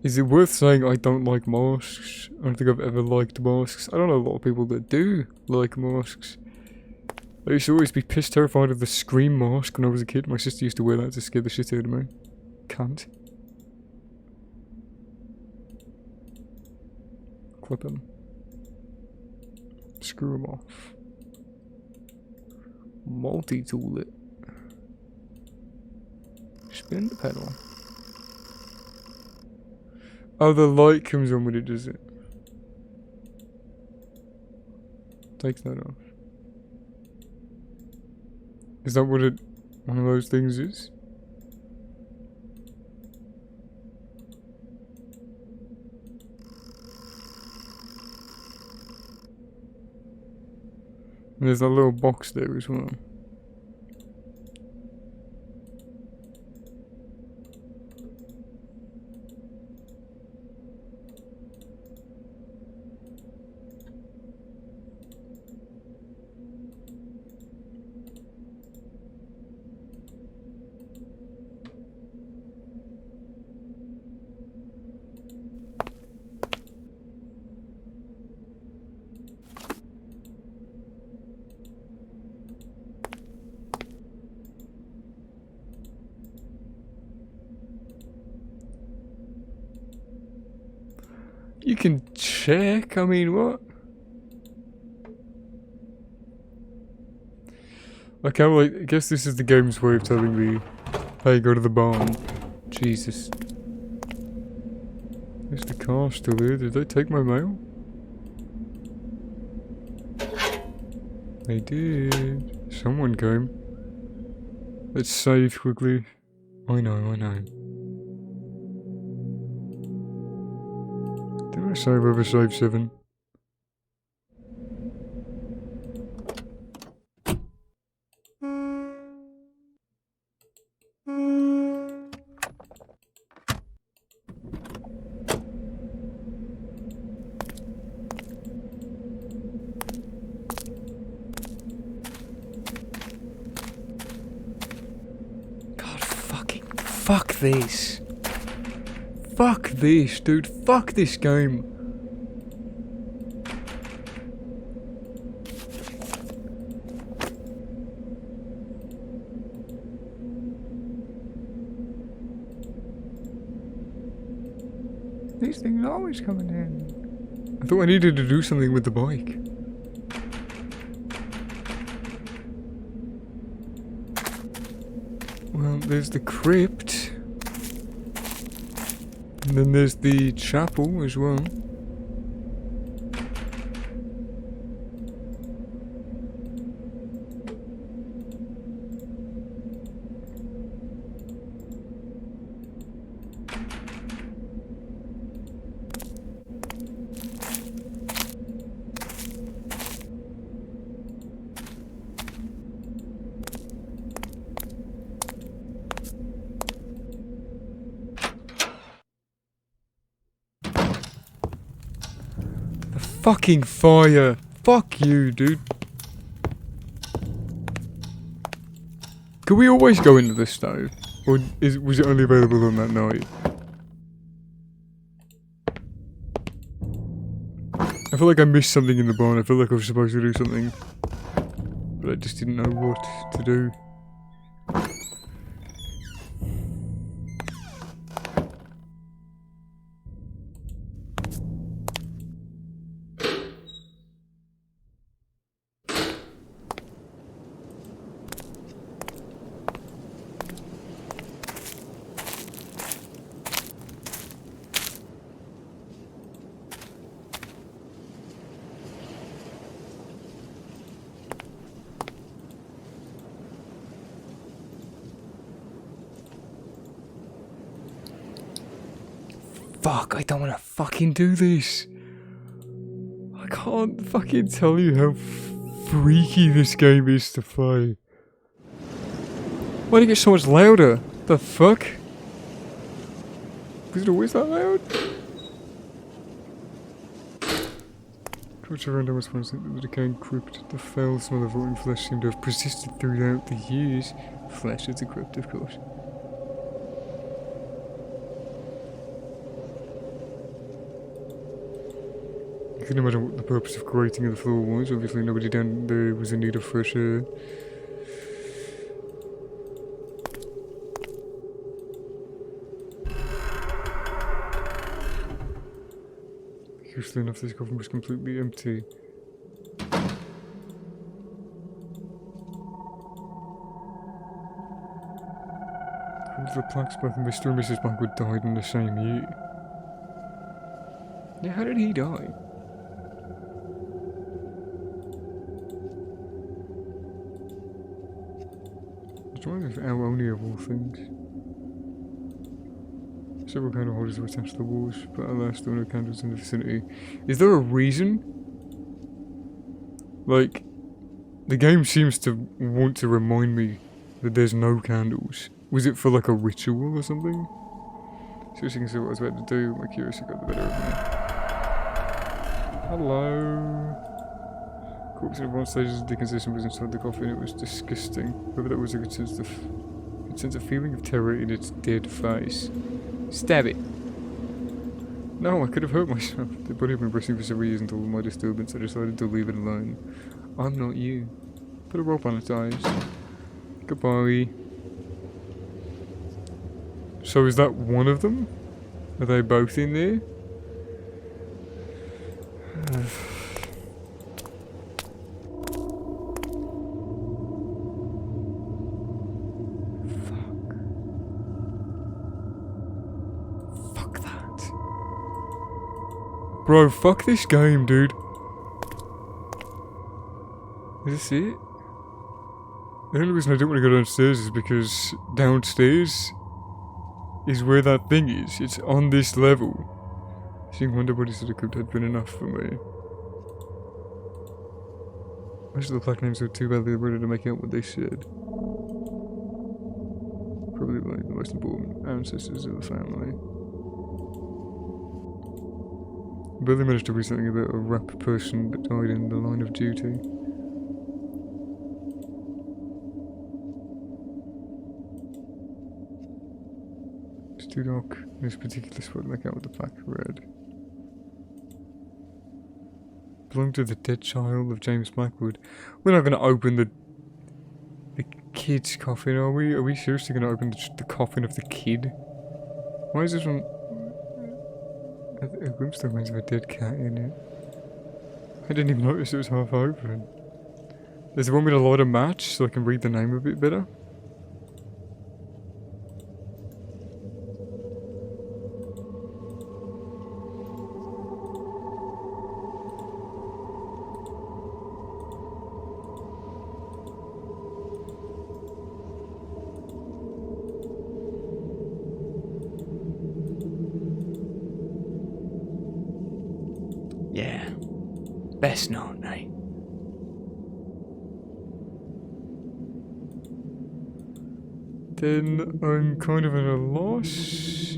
Is it worth saying I don't like masks? I don't think I've ever liked masks. I don't know a lot of people that do like masks. I used to always be pissed terrified of the Scream mask when I was a kid. My sister used to wear that to scare the shit out of me. Can't. Clip him. Screw him off. Multi-tool it. Spin the pedal. Oh, the light comes on when it does it. Takes that off. Is that what one of those things is? And there's that little box there as well. You can check, I mean, what? Okay, well, I guess this is the game's way of telling me, hey, go to the barn. Jesus. Is the car still here? Did they take my mail? They did. Someone came. Let's save quickly. I know. Did I save over save 7? Fuck this. Fuck this, dude. Fuck this game. These things are always coming in. I thought I needed to do something with the bike. Well, there's the crypt. And then there's the chapel as well. Fucking fire. Fuck you, dude. Could we always go into this stove? Or was it only available on that night? I feel like I missed something in the barn. I feel like I was supposed to do something. But I just didn't know what to do. Fuck, I don't want to fucking do this. I can't fucking tell you how freaky this game is to play. Why did it get so much louder? The fuck? Was it always that loud? Much around almost one think that the decaying crypt, the foul smell of rotten flesh seemed to have persisted throughout the years. Flesh is a crypt, of course. You can imagine what the purpose of grating the floor was. Obviously nobody down there was in need of fresh air. Curiously enough, this coffin was completely empty. The blacksmith and Mr. and Mrs. Blackwood died in the same year. Yeah, how did he die? It's one of our only of all things. Several candle holders were attached to the walls, but alas, there were no candles in the vicinity. Is there a reason? Like, the game seems to want to remind me that there's no candles. Was it for like a ritual or something? So as you can see what I was about to do, my curiosity got the better of me. Hello. Corpse in advanced stages of decomposition was inside the coffin. It was disgusting. Whoever that was, I could sense a feeling of terror in its dead face. Stab it. No, I could have hurt myself. The body had been resting for several years until my disturbance. I decided to leave it alone. I'm not you. Put a rope on its eyes. Goodbye. So is that one of them? Are they both in there? Fuck that. Bro, fuck this game, dude. Is this it? The only reason I don't want to go downstairs is because downstairs is where that thing is. It's on this level. Seeing wonder bodies of the crypt had been enough for me. Most of the plaque names were too badly worded to make out what they said. Probably like the most important ancestors of the family. I barely managed to read something about a rap person that died in the line of duty. It's too dark in this particular spot to make out what the plaque read. Belonged to the dead child of James Blackwood. We're not going to open the kid's coffin, are we? Are we seriously going to open the coffin of the kid? Why is this one... A brimstone remains of a dead cat in it. I didn't even notice it was half open. Does it want me to light a match so I can read the name a bit better? Yeah, best not, eh? Then I'm kind of at a loss.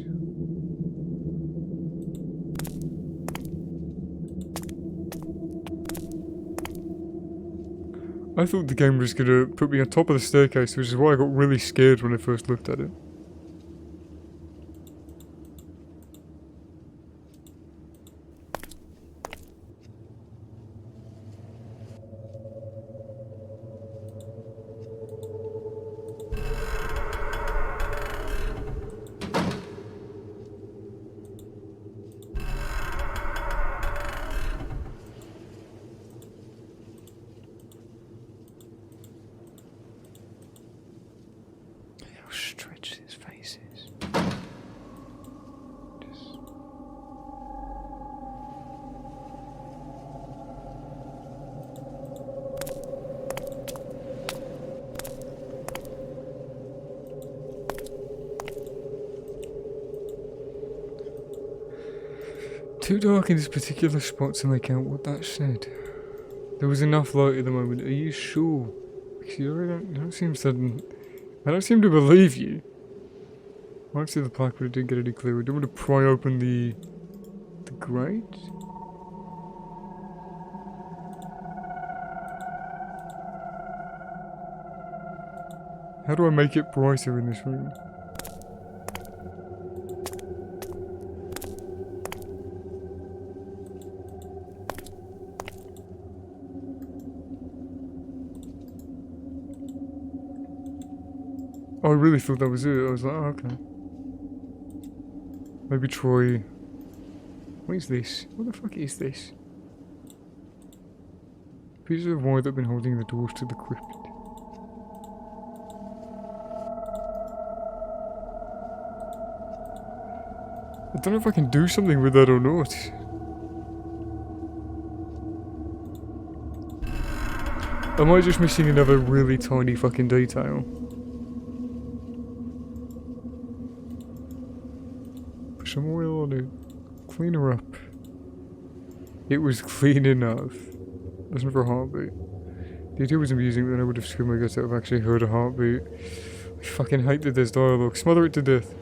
I thought the game was gonna put me on top of the staircase, which is why I got really scared when I first looked at it. Stretch his faces. Just... Too dark in this particular spot to make out what that said. There was enough light at the moment. Are you sure? Because you don't seem sudden. I don't seem to believe you. I might see the plaque, but it didn't get any clearer. Do you want to pry open the grate? How do I make it brighter in this room? Oh, I really thought that was it. I was like, oh, okay. Maybe try... What is this? What the fuck is this? Pieces of wire that have been holding the doors to the crypt. I don't know if I can do something with that or not. Am I just missing another really tiny fucking detail? Put some oil on it. Clean her up. It was clean enough. There's never a heartbeat. The idea was amusing, but then I would have screamed my guts out if I actually heard a heartbeat. I fucking hate that there's dialogue. Smother it to death.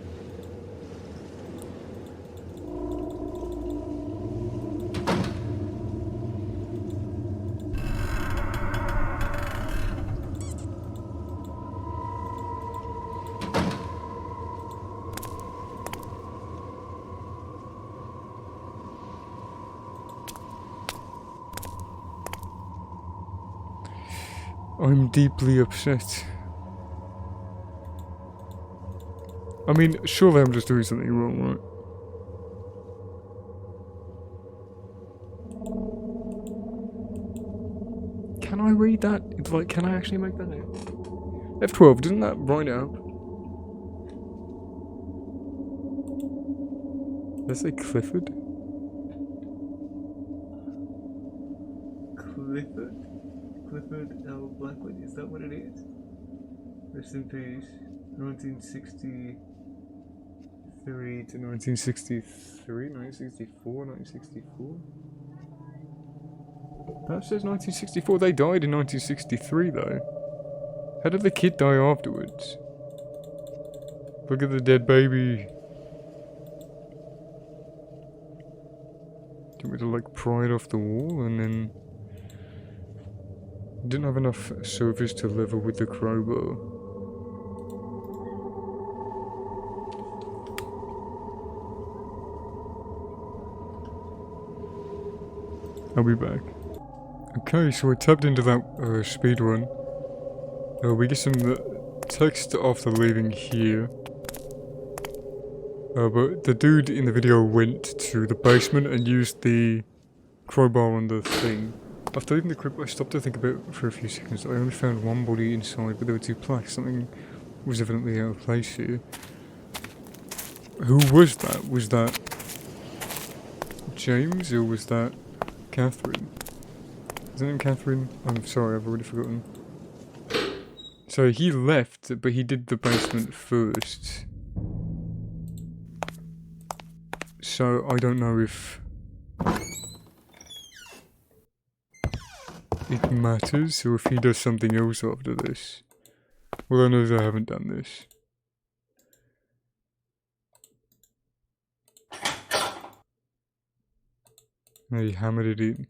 I'm deeply upset. I mean, surely I'm just doing something wrong, right? Can I read that? It's like, can I actually make that out? F12, doesn't that write it up? Let's say Clifford. Clifford L. Blackwood, is that what it is? Rest in peace. 1963 to 1963, 1964, 1964? That says 1964. They died in 1963 though. How did the kid die afterwards? Look at the dead baby. Do you want me to like pry it off the wall and then... Didn't have enough surface to level with the crowbar. I'll be back. Okay, so I tapped into that speedrun. We get some text after leaving here. But the dude in the video went to the basement and used the crowbar on the thing. After leaving the crypt, I stopped to think about it for a few seconds. I only found one body inside, but there were two plaques. Something was evidently out of place here. Who was that? Was that James or was that Catherine? Is that name Catherine? I'm sorry, I've already forgotten. So he left, but he did the basement first. So I don't know if it matters, or if he does something else after this. Well, I know that I haven't done this. No, he hammered it in.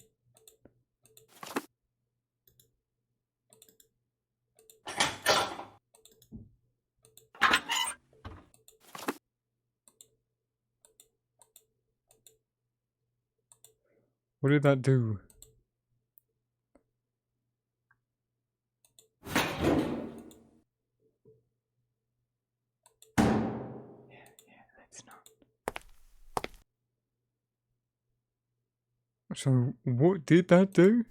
What did that do? So, what did that do?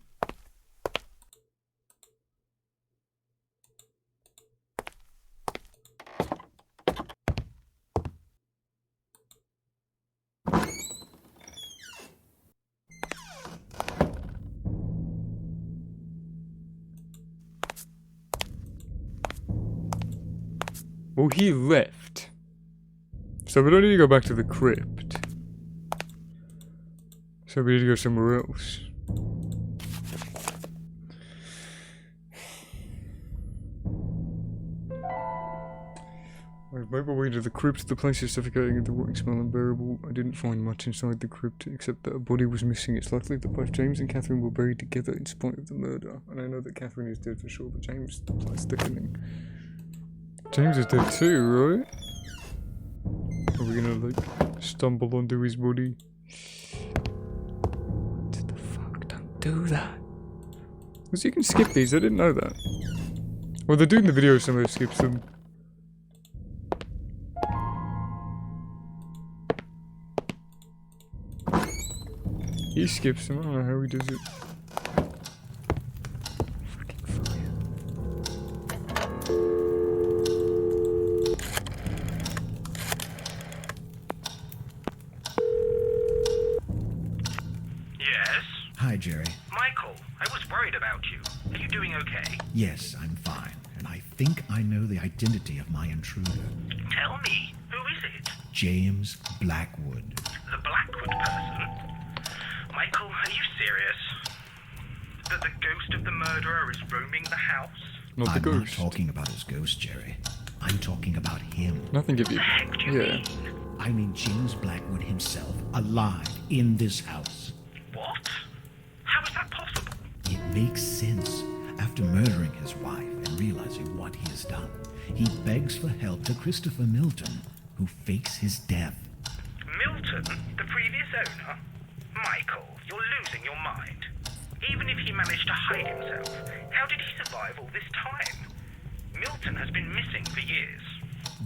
Well, he left. So we don't need to go back to the crypt. So we need to go somewhere else. I've made my way to the crypt. The place is suffocating and the rotting smell unbearable. I didn't find much inside the crypt except that a body was missing. It's likely that both James and Catherine were buried together in spite of the murder. And I know that Catherine is dead for sure, but James, the plot's thickening. James is dead too, right? Are we gonna like stumble onto his body? What the fuck? Don't do that. Because you can skip these, I didn't know that. Well, they're doing the video, somebody skips them. He skips them, I don't know how he does it. Fucking fire. Yes? Hi, Jerry. Michael, I was worried about you. Are you doing okay? Yes, I'm fine, and I think I know the identity of my intruder. Tell me, who is it? James Blackwood. The Blackwood person? Michael, are you serious? That the ghost of the murderer is roaming the house? Not the I'm not ghost. talking about his ghost, Jerry. I'm talking about him. Nothing of you. What the heck do you Yeah. mean? I mean James Blackwood himself, alive in this house. What? How is that possible? It makes sense. After murdering his wife and realizing what he has done, he begs for help to Christopher Milton, who fakes his death. Milton, the previous owner? Michael, you're losing your mind. Even if he managed to hide himself, how did he survive all this time? Milton has been missing for years.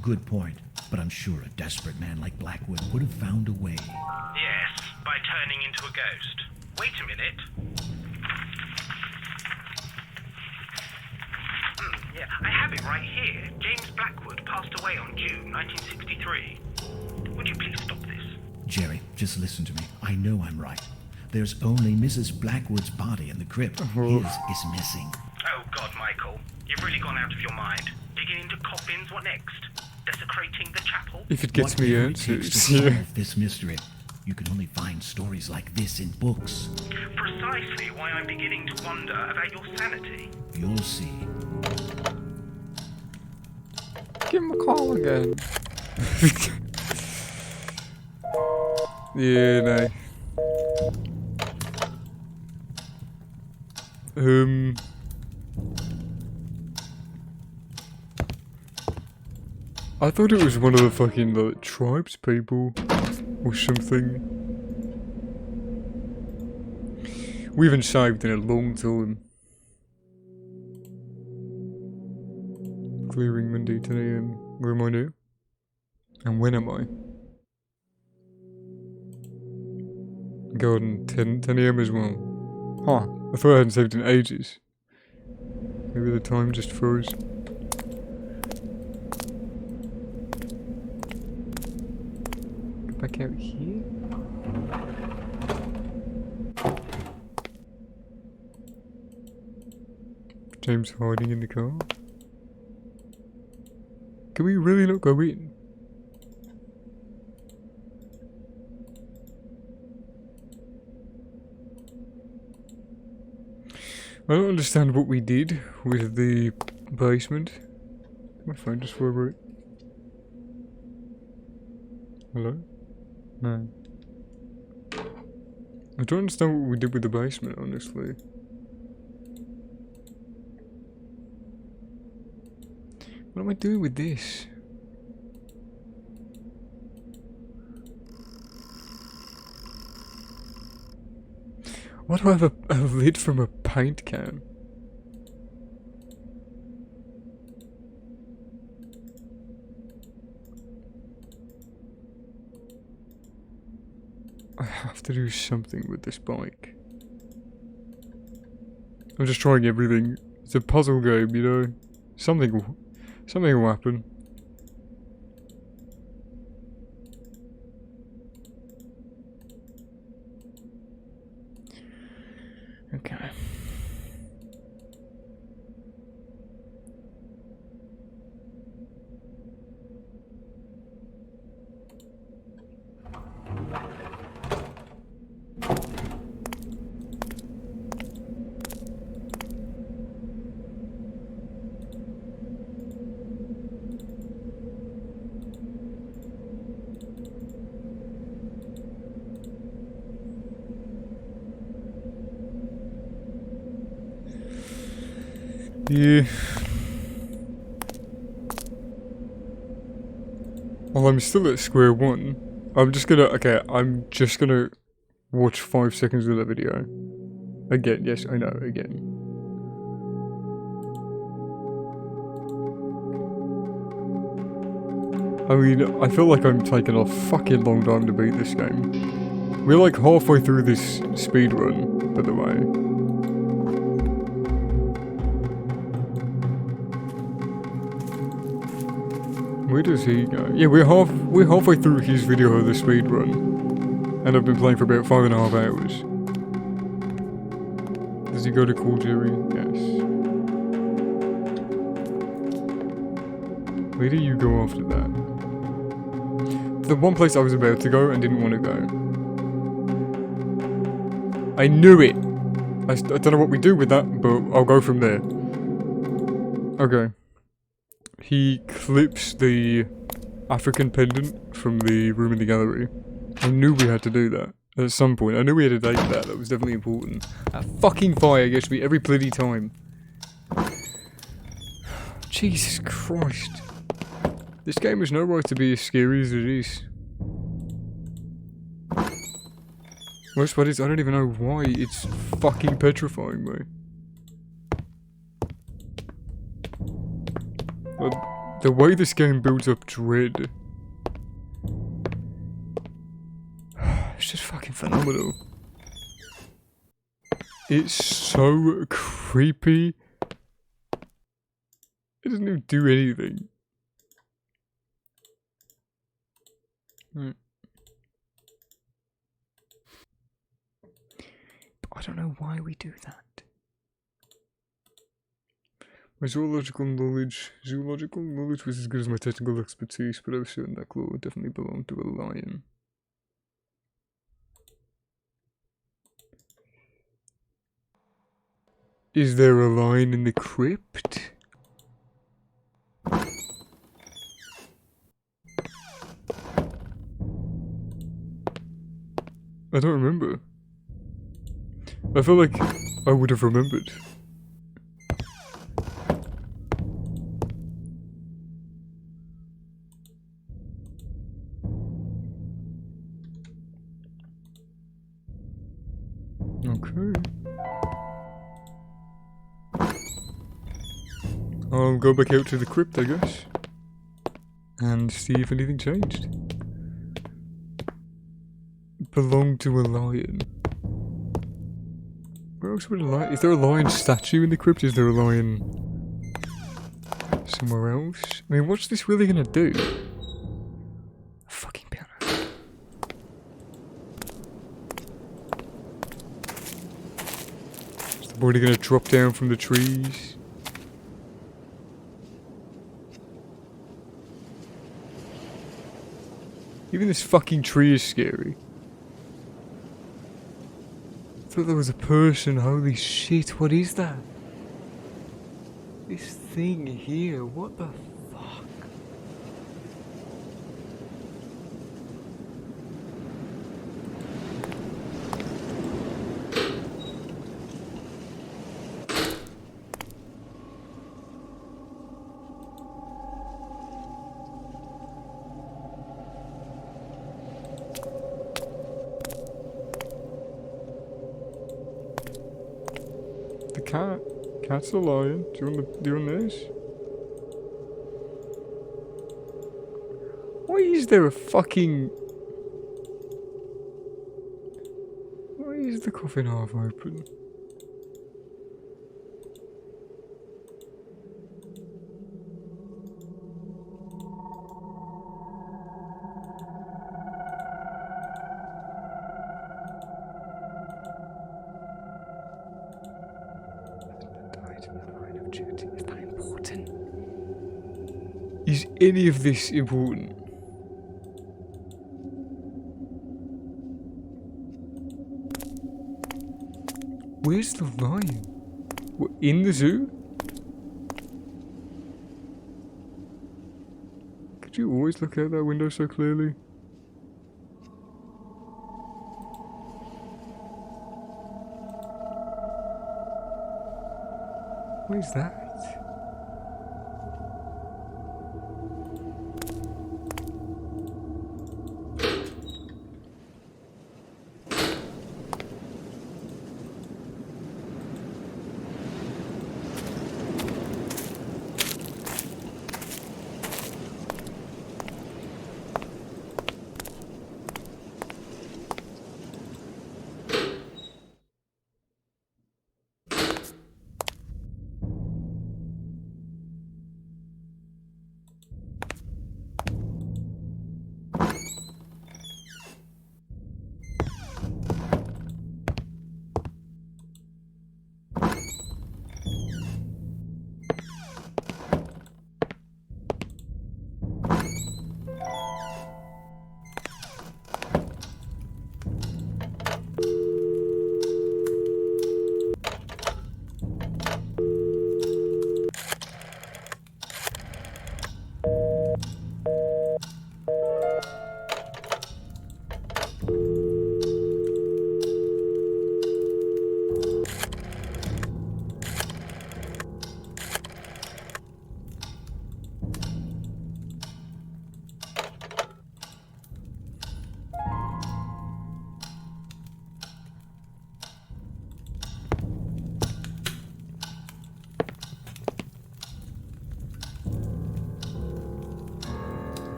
Good point, but I'm sure a desperate man like Blackwood would have found a way. Yes, by turning into a ghost. Wait a minute. Yeah, I have it right here. James Blackwood passed away on June 1963. Would you please stop this? Jerry, just listen to me. I know I'm right. There's only Mrs. Blackwood's body in the crypt. His is missing. Oh God, Michael. You've really gone out of your mind. Digging into coffins, what next? Desecrating the chapel? If it gets me Whatever it takes to answers, yeah. solve this mystery. You can only find stories like this in books. Precisely why I'm beginning to wonder about your sanity. You'll see. Give him a call again. Yeah, no. I thought it was one of the fucking like tribes people or something. We haven't saved in a long time. Clearing Monday 10 AM. Where am I now? And when am I? Garden 10 AM as well. Huh. I thought I hadn't saved in ages. Maybe the time just froze. Go back out here? James hiding in the car? Can we really not go in? I don't understand what we did with the basement. My phone just vibrate. Hello? No. I don't understand what we did with the basement, honestly. What am I doing with this? Why do I have a lid from a paint can? I have to do something with this bike. I'm just trying everything. It's a puzzle game, you know? Something will happen. Okay. Yeah. Well, I'm still at square one. I'm just gonna watch 5 seconds of the video. Again, yes, I know, again. I mean, I feel like I'm taking a fucking long time to beat this game. We're like halfway through this speed run, by the way. Where does he go? Yeah, we're halfway through his video of the speed run, and I've been playing for about 5.5 hours. Does he go to Cool Jerry? Yes. Where do you go after that? The one place I was about to go and didn't want to go. I knew it! I don't know what we do with that, but I'll go from there. Okay. He clips the African pendant from the room in the gallery. I knew we had to do that at some point. I knew we had to take that. That was definitely important. That fucking fire gets me every bloody time. Jesus Christ. This game has no right to be as scary as it is. Worst part is, I don't even know why it's fucking petrifying me. The way this game builds up dread. It's just fucking phenomenal. It's so creepy. It doesn't even do anything. Right. But I don't know why we do that. My zoological knowledge was as good as my technical expertise, but I was certain that claw definitely belonged to a lion. Is there a lion in the crypt? I don't remember. I feel like I would have remembered. Okay. I'll go back out to the crypt, I guess. And see if anything changed. Belong to a lion. Where else would a lion... Is there a lion statue in the crypt? Is there a lion... somewhere else? I mean, what's this really gonna do? A fucking piano. Is the body gonna drop down from the trees? Even this fucking tree is scary. I thought there was a person. Holy shit, what is that? This thing here, what the fuck? The cat. Cat's a lion. Do you want this? Why is there a fucking... Why is the coffin half open? Is that important? Is any of this important? Where's the lion? What, in the zoo? Could you always look out that window so clearly? What is that?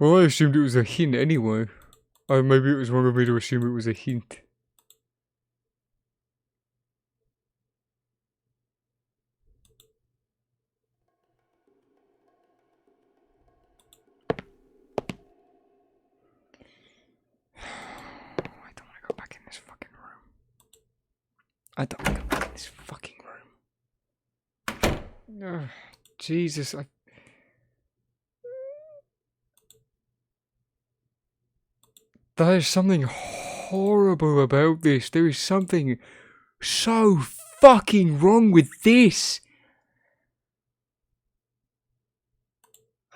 Well, I assumed it was a hint anyway. Maybe it was wrong of me to assume it was a hint. I don't want to go back in this fucking room. I don't want to go back in this fucking room. Oh, Jesus, There is something horrible about this. There is something so fucking wrong with this.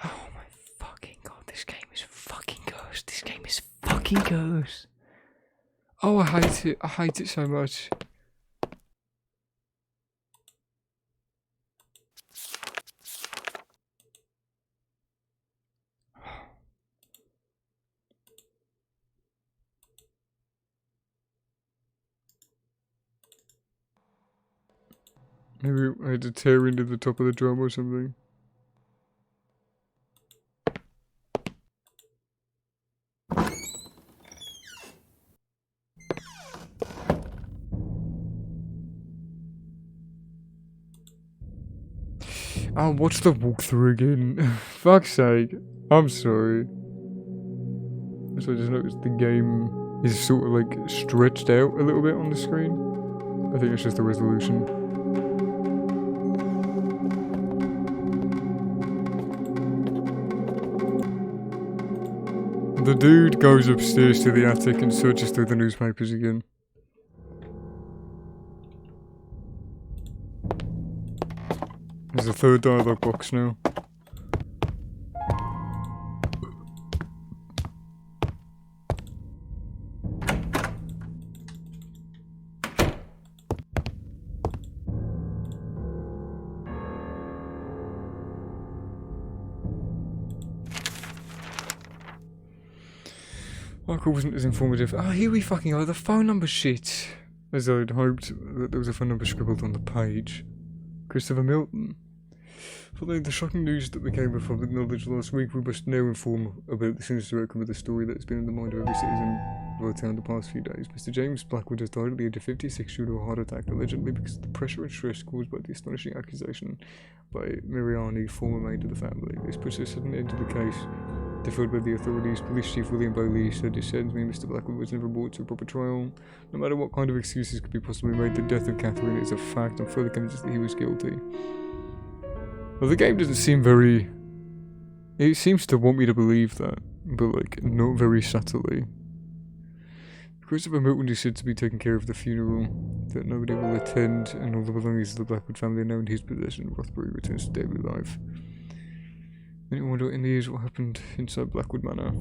Oh my fucking god, this game is fucking cursed. This game is fucking cursed. Oh, I hate it. I hate it so much. Maybe I had to tear into the top of the drum or something. I'll watch the walkthrough again. Fuck's sake. I'm sorry. So I just noticed the game is sort of like stretched out a little bit on the screen. I think it's just the resolution. The dude goes upstairs to the attic and searches through the newspapers again. There's a third dialogue box now. Michael wasn't as informative. Oh, here we fucking are. The phone number shit. As I'd hoped that there was a phone number scribbled on the page. Christopher Milton. Following the shocking news that became of public knowledge last week, we must now inform about the sinister outcome of the story that has been in the mind of every citizen of our town the past few days. Mr. James Blackwood has died at the age of 56 due to a heart attack, allegedly because of the pressure and stress caused by the astonishing accusation by Miriani, former maid of the family. This puts a sudden end to the case. Deferred by the authorities, Police Chief William Bailey said it said me Mr. Blackwood was never brought to a proper trial. No matter what kind of excuses could be possibly made, the death of Catherine is a fact. I'm fully convinced that he was guilty. Well, the game doesn't seem very... It seems to want me to believe that, but like, not very subtly. Christopher Milton is said to be taking care of the funeral that nobody will attend, and all the belongings of the Blackwood family are now in his possession. Rothbury returns to daily life. Anyone wonder in the years what happened inside Blackwood Manor?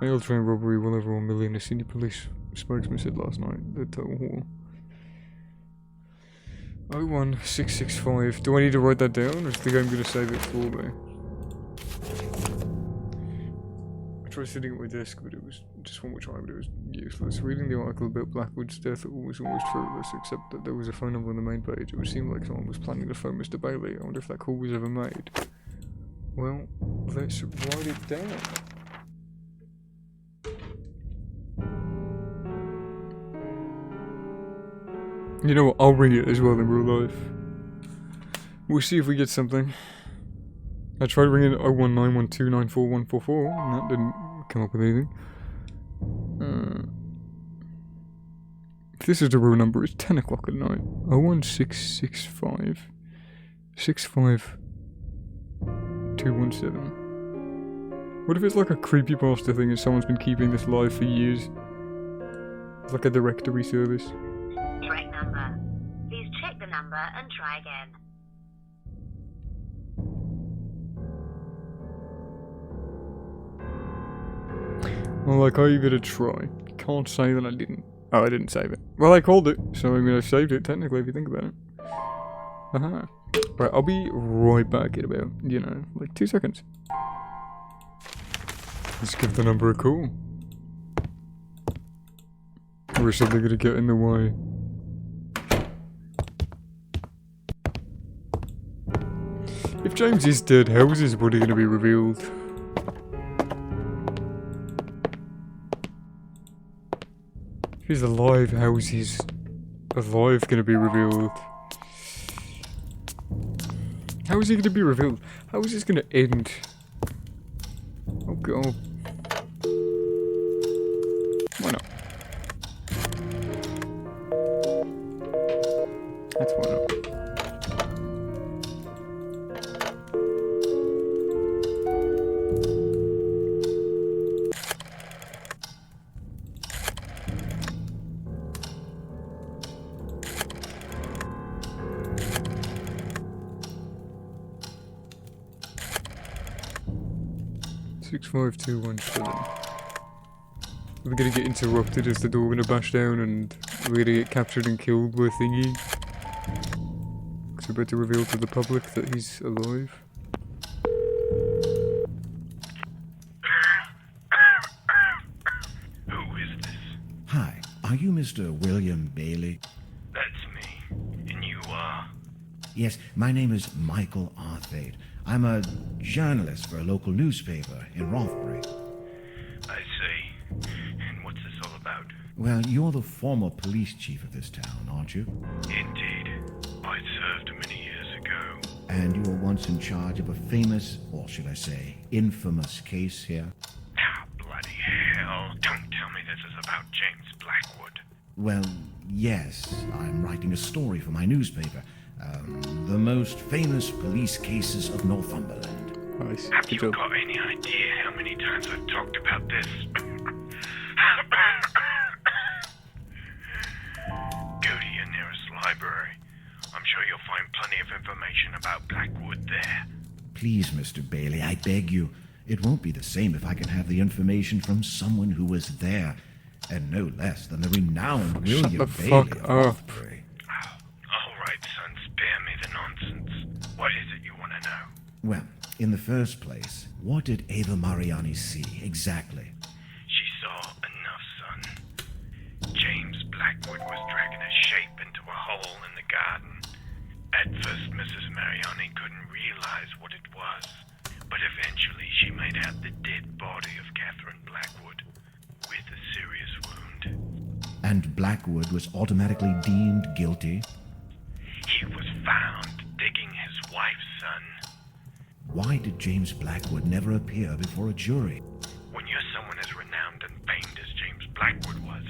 Mail train robbery well over $1 million, a senior police spokesman said last night. The total haul. 01665. Do I need to write that down, or is the game going to save it for me? I tried sitting at my desk, but it was just one more try, but it was useless. Reading the article about Blackwood's death was almost fruitless, except that there was a phone number on the main page. It would seem like someone was planning to phone Mr. Bailey. I wonder if that call was ever made. Well, let's write it down. You know what, I'll ring it as well in real life. We'll see if we get something. I tried ringing 01912944144 and that didn't come up with anything. If this is the real number, it's 10 o'clock at night. 01665 65217. What if it's like a creepypasta thing and someone's been keeping this live for years? It's like a directory service. Correct number. Please check the number and try again. Well, I gave it a try. Can't say that I didn't. Oh, I didn't save it. Well, I called it, so I mean I saved it technically if you think about it. Aha. Right, I'll be right back in about, like 2 seconds. Let's give the number a call. Or is something gonna get in the way? If James is dead, how is his body gonna be revealed? If he's alive, how is his alive going to be revealed? How is he going to be revealed? How is this going to end? Oh god. Why not? That's why not. Six, 5, 2, 1, 7. We're gonna get interrupted as the door gonna bash down and we're gonna get captured and killed by Thingy. Because we're about to reveal to the public that he's alive. Who is this? Hi, are you Mr. William Bailey? That's me. And you are? Yes, my name is Michael Arthade. I'm a journalist for a local newspaper in Rothbury. I see. And what's this all about? Well, you're the former police chief of this town, aren't you? Indeed. I served many years ago. And you were once in charge of a famous, or should I say, infamous case here? Ah, bloody hell. Don't tell me this is about James Blackwood. Well, yes, I'm writing a story for my newspaper. The most famous police cases of Northumberland. Nice. Have Good you job. got any idea how many times I've talked about this? Go to your nearest library. I'm sure you'll find plenty of information about Blackwood there. Please, Mr. Bailey, I beg you. It won't be the same if I can have the information from someone who was there, and no less than the renowned William the Bailey fuck of up. Rothbury. All right, son, spare me the nonsense. What is it you want to know? Well, in the first place, what did Ava Mariani see exactly? She saw enough, son. James Blackwood was dragging a shape into a hole in the garden. At first, Mrs. Mariani couldn't realize what it was, but eventually she made out the dead body of Catherine Blackwood with a serious wound. And Blackwood was automatically deemed guilty? He was found digging his wife's son. Why did James Blackwood never appear before a jury? When you're someone as renowned and famed as James Blackwood was,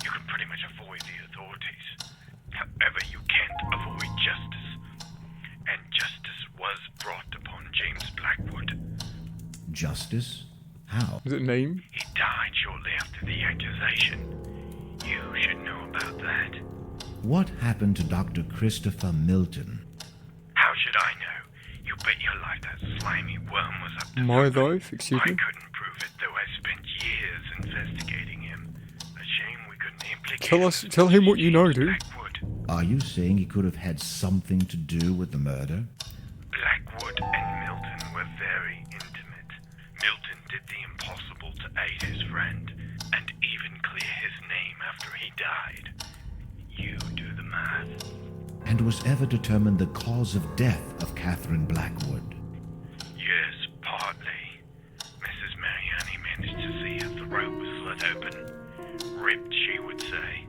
you can pretty much avoid the authorities. However, you can't avoid justice. And justice was brought upon James Blackwood. Justice? How? Is it a name? He died shortly after the accusation. You should know about that. What happened to Dr. Christopher Milton? How should I know? You bet your life that slimy worm was up to My something. life? Excuse I me? couldn't prove it, though I spent years investigating him. A shame we couldn't implicate Tell him what you know, dude. Blackwood. Are you saying he could have had something to do with the murder? Blackwood and Milton were very intimate. Milton did the impossible to aid his friend, and even clear his name after he died. You do the math. And was ever determined the cause of death of Catherine Blackwood? Yes, partly. Mrs. Mariani managed to see her throat was slit open. Ripped, she would say.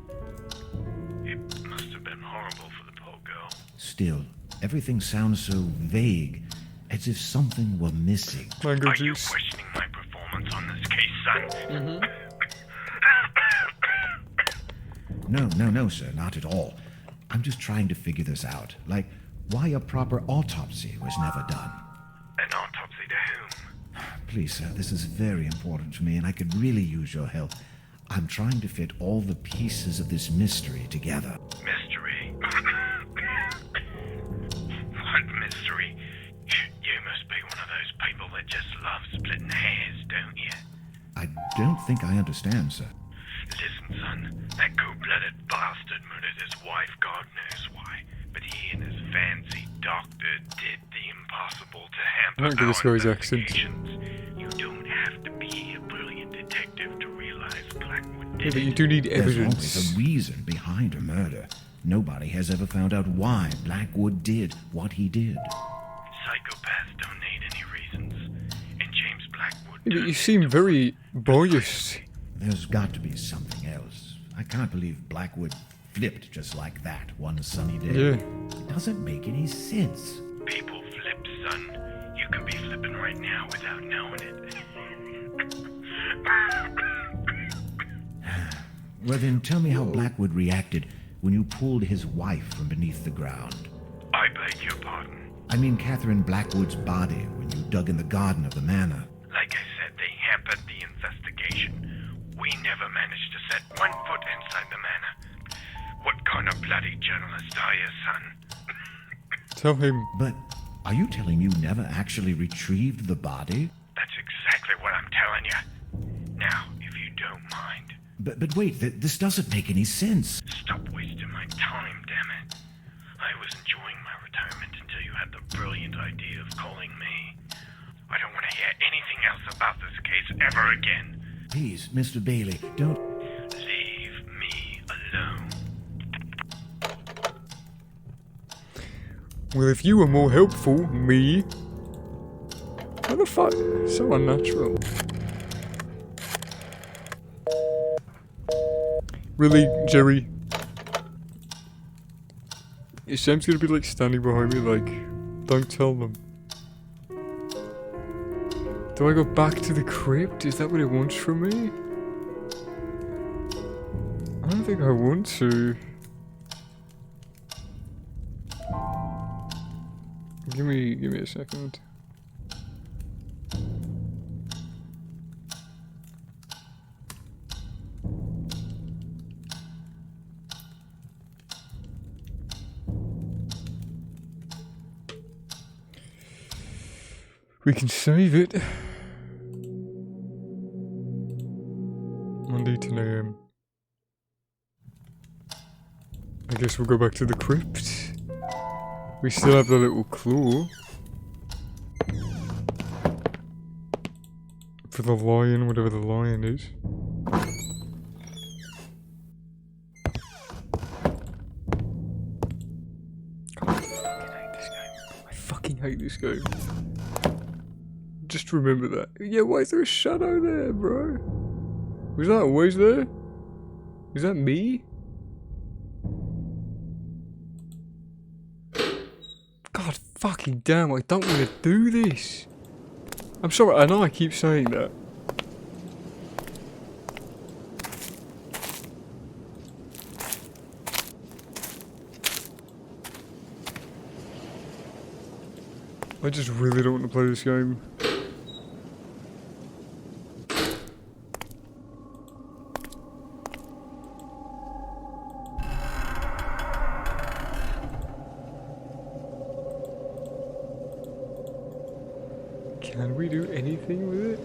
It must have been horrible for the poor girl. Still, everything sounds so vague, as if something were missing. Mango Are you juice. questioning my performance on this case, son? No, sir, not at all. I'm just trying to figure this out. Like, why a proper autopsy was never done. An autopsy to whom? Please, sir, this is very important to me, and I could really use your help. I'm trying to fit all the pieces of this mystery together. Mystery? What mystery? You must be one of those people that just love splitting hairs, don't you? I don't think I understand, sir. Listen, son, that cold-blooded bastard murdered his wife, God knows why. But he and his fancy doctor did the impossible to hamper I don't get this our guy's accent. investigations. You don't have to be a brilliant detective to realize Blackwood Yeah, did but you it. do need There's always evidence. a reason behind a murder. Nobody has ever found out why Blackwood did what he did. Psychopaths don't need any reasons. And James Blackwood... Yeah, but you seem very biased. There's got to be something else. I can't believe Blackwood flipped just like that one sunny day. Yeah. It doesn't make any sense. People flip, son. You could be flipping right now without knowing it. Well, then tell me how Blackwood reacted when you pulled his wife from beneath the ground. I beg your pardon. I mean Catherine Blackwood's body when you dug in the garden of the manor. Like I said, they hampered the investigation. We never managed to set one foot inside the manor. What kind of bloody journalist are you, son? Tell him. But are you telling me you never actually retrieved the body? That's exactly what I'm telling you. Now, if you don't mind, But wait, this doesn't make any sense. stop wasting my time, damn it. I was enjoying my retirement until you had the brilliant idea of calling me. I don't want to hear anything else about this case ever again. Please, Mr. Bailey, don't... Leave me alone. Well, if you were more helpful, me. What the fuck? So unnatural. Really, Jerry? Is Sam's gonna be like standing behind me like, don't tell them? Do I go back to the crypt? Is that what it wants from me? I don't think I want to. Give me a second. We can save it. Monday 10 AM. I guess we'll go back to the crypt. We still have the little claw. For the lion, whatever the lion is. God, I fucking hate this game. Just remember that. Yeah, why is there a shadow there, bro? Was that always there? Is that me? God fucking damn, I don't want to do this. I'm sorry, I know I keep saying that. I just really don't want to play this game. Can we do anything with it?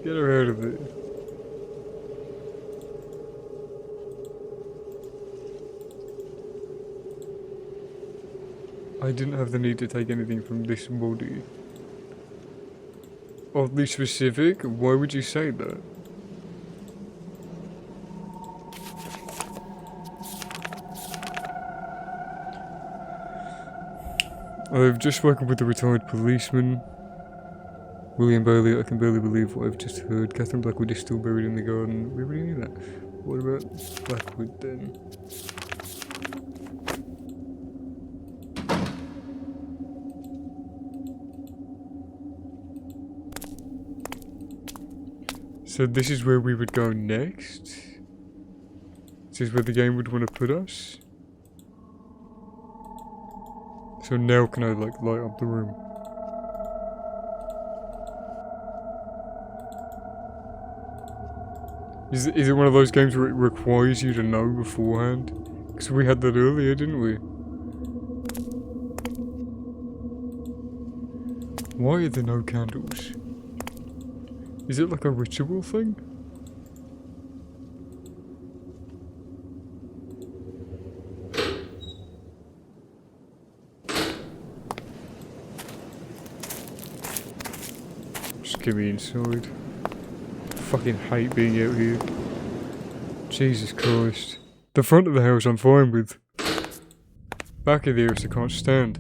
Get her out of it. I didn't have the need to take anything from this body. Oddly specific? Why would you say that? I've just spoken with the retired policeman. William Bailey, I can barely believe what I've just heard. Catherine Blackwood is still buried in the garden. We already knew that. What about Blackwood then? So this is where we would go next? This is where the game would want to put us? So now can I like light up the room? Is it one of those games where it requires you to know beforehand? Because we had that earlier, didn't we? Why are there no candles? Is it like a ritual thing? Just get me inside. I fucking hate being out here. Jesus Christ. The front of the house I'm fine with. Back of the house I can't stand.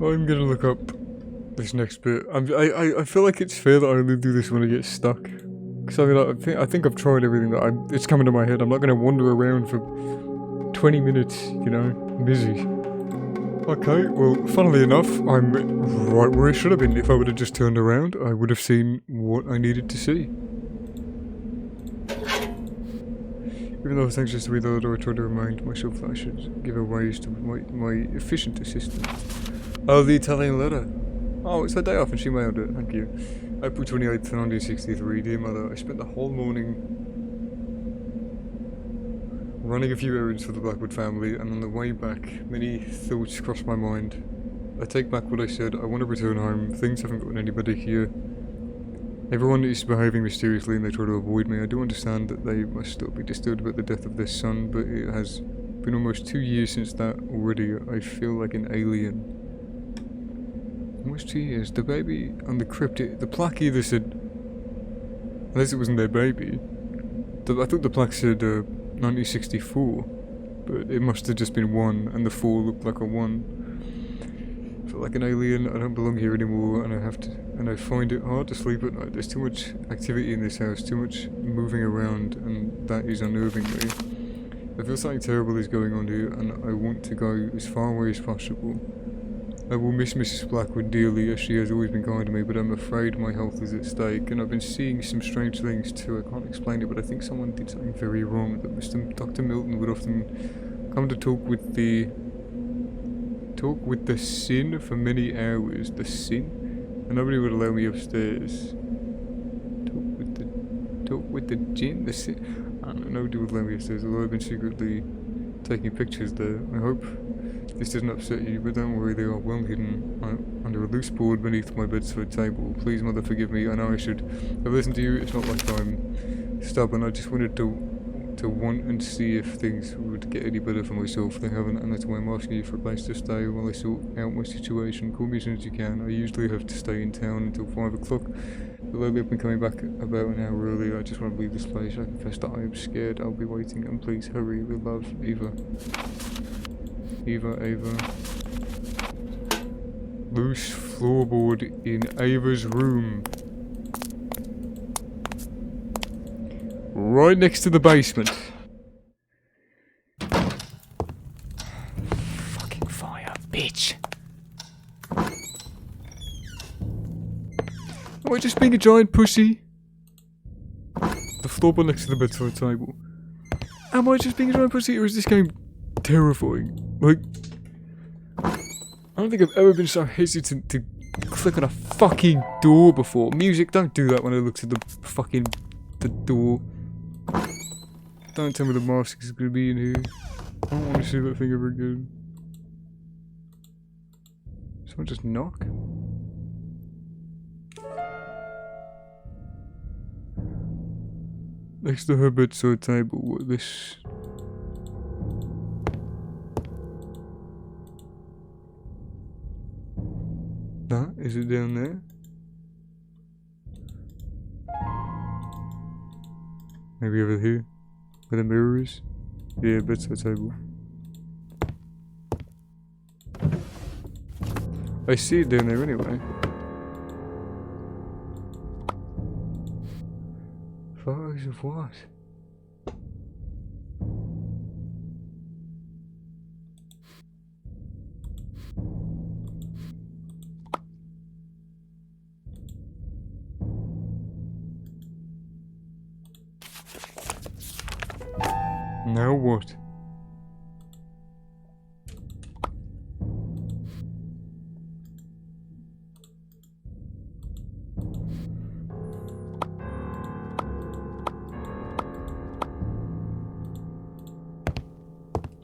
I'm gonna look up this next bit. I feel like it's fair that I only do this when I get stuck. Because I mean, I think I've tried everything that it's coming to my head. I'm not gonna wander around for 20 minutes, you know, I'm busy. Okay, well, funnily enough, I'm right where I should have been. If I would have just turned around, I would have seen what I needed to see. Even though I was anxious to read the letter, I tried to remind myself that I should give a raise to my efficient assistant. Oh, the Italian letter. Oh, it's her day off and she mailed it, thank you. April 28th, 1963. Dear Mother, I spent the whole morning running a few errands for the Blackwood family, and on the way back, many thoughts crossed my mind. I take back what I said. I want to return home. Things haven't gotten any better here. Everyone is behaving mysteriously and they try to avoid me. I do understand that they must still be disturbed about the death of their son, but it has been almost 2 years since that already. I feel like an alien. Almost 2 years. The baby on the crypt, the plaque either said, unless it wasn't their baby, I thought the plaque said 1964, but it must have just been 1, and the 4 looked like a 1. I feel like an alien. I don't belong here anymore, and I find it hard to sleep at night. There's too much activity in this house, too much moving around, and that is unnerving me. I feel something terrible is going on here, and I want to go as far away as possible. I will miss Mrs. Blackwood dearly, as she has always been kind to me, but I'm afraid my health is at stake, and I've been seeing some strange things too. I can't explain it, but I think someone did something very wrong. That Dr. Milton would often come to talk with the sin for many hours. The sin? And nobody would allow me upstairs. Talk with the jinn? The sin? I don't know, nobody would allow me upstairs, although I've been secretly taking pictures there. I hope this doesn't upset you, but don't worry, they are well hidden under a loose board beneath my bedside table. Please, Mother, forgive me. I know I should have listened to you. It's not like I'm stubborn. I just wanted to want and see if things would get any better for myself. They haven't, and that's why I'm asking you for a place to stay while I sort out my situation. Call me as soon as you can. I usually have to stay in town until 5 o'clock. But lately I've been coming back about an hour early. I just want to leave this place. I confess that I am scared. I'll be waiting, and please hurry. With love, Eva. Ava. Loose floorboard in Ava's room. Right next to the basement. Fucking fire, bitch. Am I just being a giant pussy? The floorboard next to the bedside table. Am I just being a giant pussy, or is this game terrifying? Like, I don't think I've ever been so hesitant to click on a fucking door before. Music, don't do that when I look to the door. Don't tell me the mask is gonna be in here. I don't want to see that thing ever again. Someone just knock? Next to her bedside table, what this? That? Is it down there? Maybe over here? Where the mirror is? Yeah, bedside table. I see it down there anyway. Photos of what? Now what?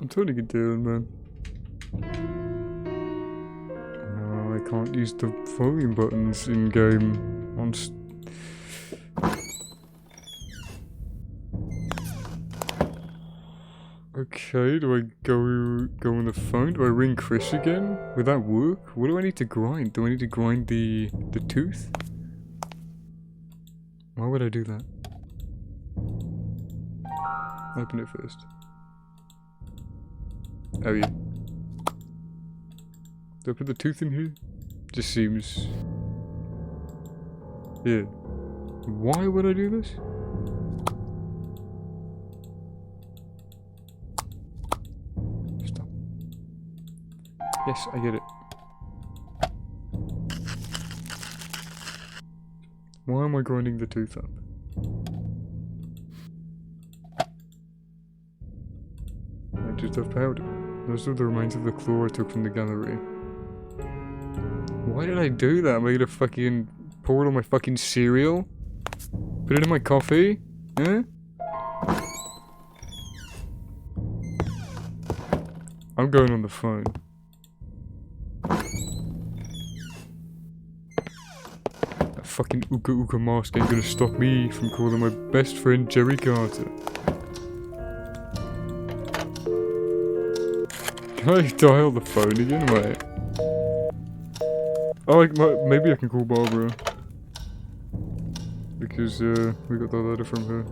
I'm turning it down, man. No, I can't use the volume buttons in game on Okay, do I go on the phone? Do I ring Chris again? Would that work? What do I need to grind? Do I need to grind the tooth? Why would I do that? Open it first. Oh yeah. Do I put the tooth in here? Just seems... Yeah. Why would I do this? Stop. Yes, I get it. Why am I grinding the tooth up? I just have powder. Those are the remains of the claw I took from the gallery. Why did I do that? Am I gonna fucking pour it on my fucking cereal? Put it in my coffee? Huh? I'm going on the phone. That fucking Uka Uka mask ain't gonna stop me from calling my best friend Jerry Carter. Can I dial the phone again, mate? Oh, maybe I can call Barbara. Because, we got the letter from her.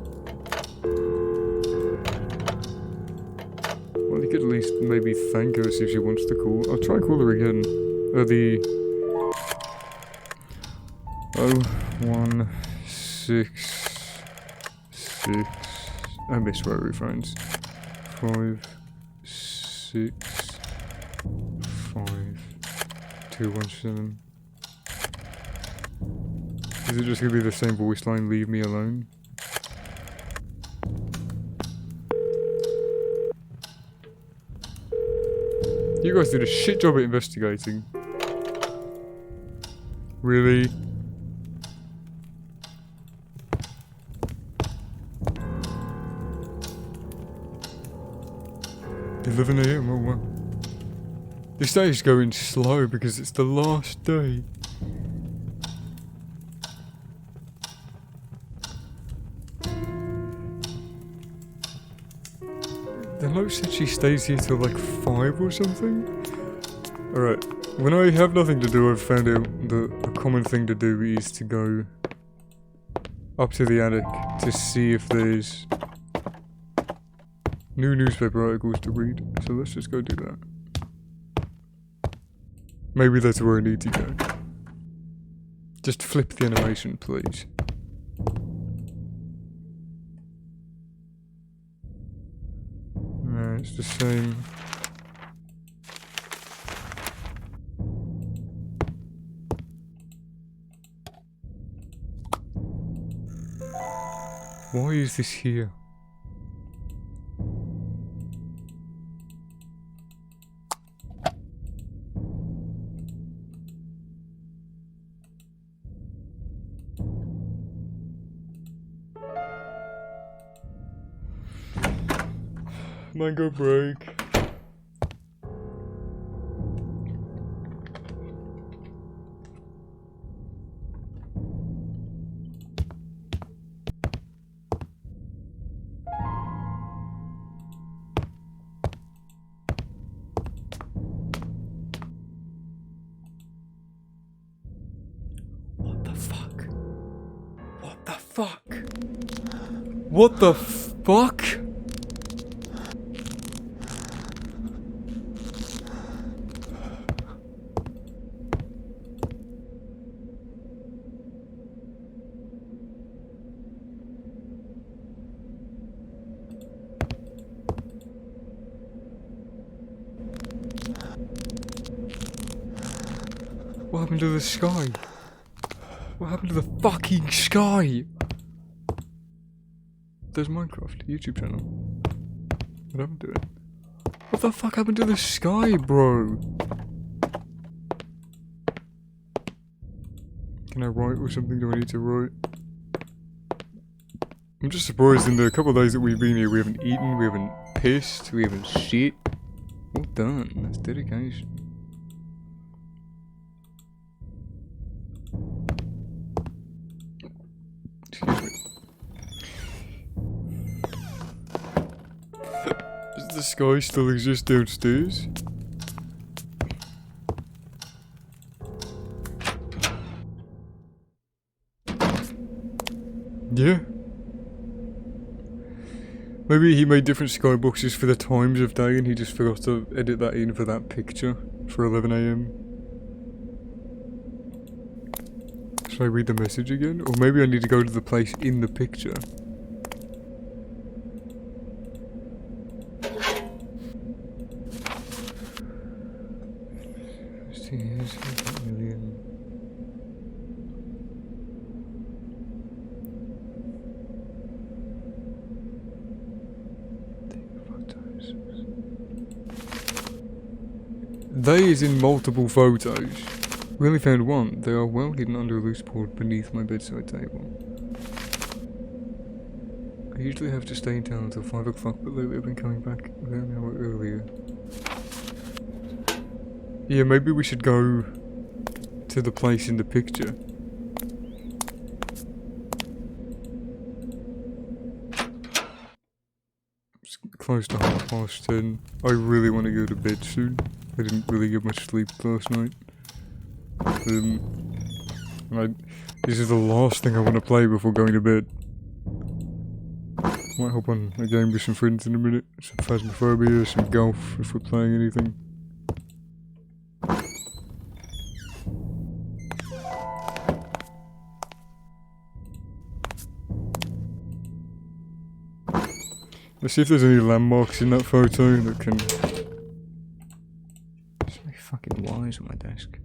Well, you could at least maybe thank her, see if she wants to call. I'll try and call her again. The... 0166... I miss rotary phones. 565 217. Is it just gonna be the same voice line, leave me alone? You guys did a shit job at investigating. Really? $11 AM, oh wow. This day is going slow because it's the last day. The note said she stays here till like 5 or something? Alright, when I have nothing to do, I've found out that a common thing to do is to go up to the attic to see if there's new newspaper articles to read. So let's just go do that. Maybe that's where I need to go. Just flip the animation, please. No, it's the same. Why is this here? Mango break. What the fuck? What the fuck? What the fuck? What happened to the sky? What happened to the fucking sky? There's Minecraft YouTube channel. What happened to it? What the fuck happened to the sky, bro? Can I write or something? Do I need to write? I'm just surprised in the couple of days that we've been here, we haven't eaten, we haven't pissed, we haven't shit. Well done, that's dedication. Excuse me. Does the sky still exist downstairs? Yeah. Maybe he made different skyboxes for the times of day and he just forgot to edit that in for that picture for 11 AM. Should I read the message again? Or maybe I need to go to the place in the picture. They is in multiple photos. We only found one. They are well hidden under a loose board beneath my bedside table. I usually have to stay in town until 5 o'clock, but lately I've been coming back about an hour earlier. Yeah, maybe we should go to the place in the picture. It's close to 10:30. I really want to go to bed soon. I didn't really get much sleep last night. This is the last thing I want to play before going to bed. Might hop on a game with some friends in a minute. Some Phasmophobia, some golf if we're playing anything. Let's see if there's any landmarks in that photo that can... There's so many fucking wires on my desk.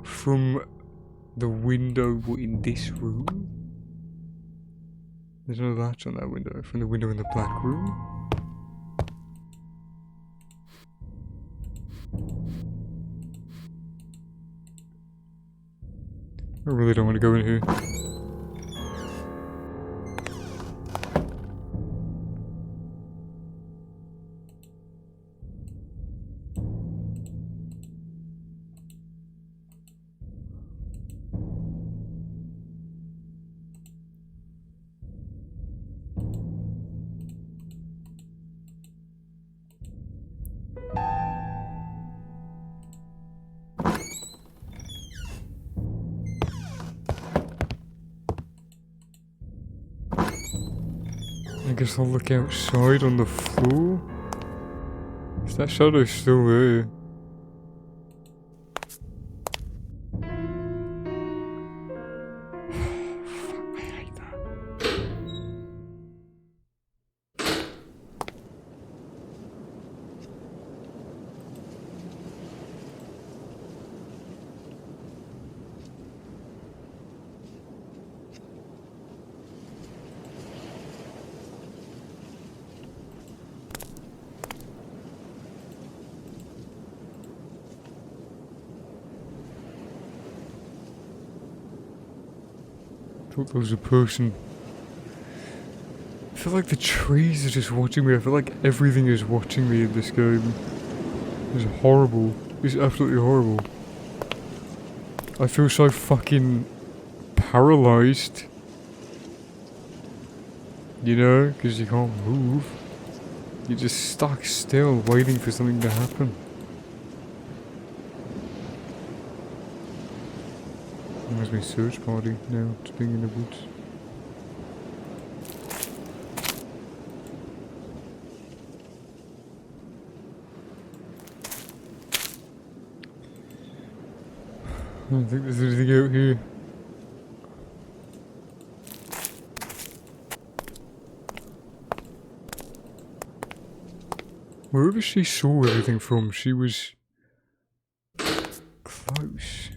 From the window in this room? There's no latch on that window. From the window in the black room? I really don't want to go in here. I guess I'll look outside on the floor. Is that shadow still there? Fuck, I hate that. I thought there was a person. I feel like the trees are just watching me. I feel like everything is watching me in this game. It's horrible. It's absolutely horrible. I feel so fucking paralyzed. You know, because you can't move. You're just stuck still, waiting for something to happen. Where's my search party now? Just being in the woods. I don't think there's anything out here. Wherever she saw everything from, she was close.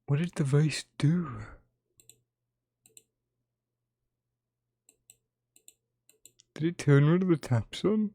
What did the vase do? Did it turn one of the taps on?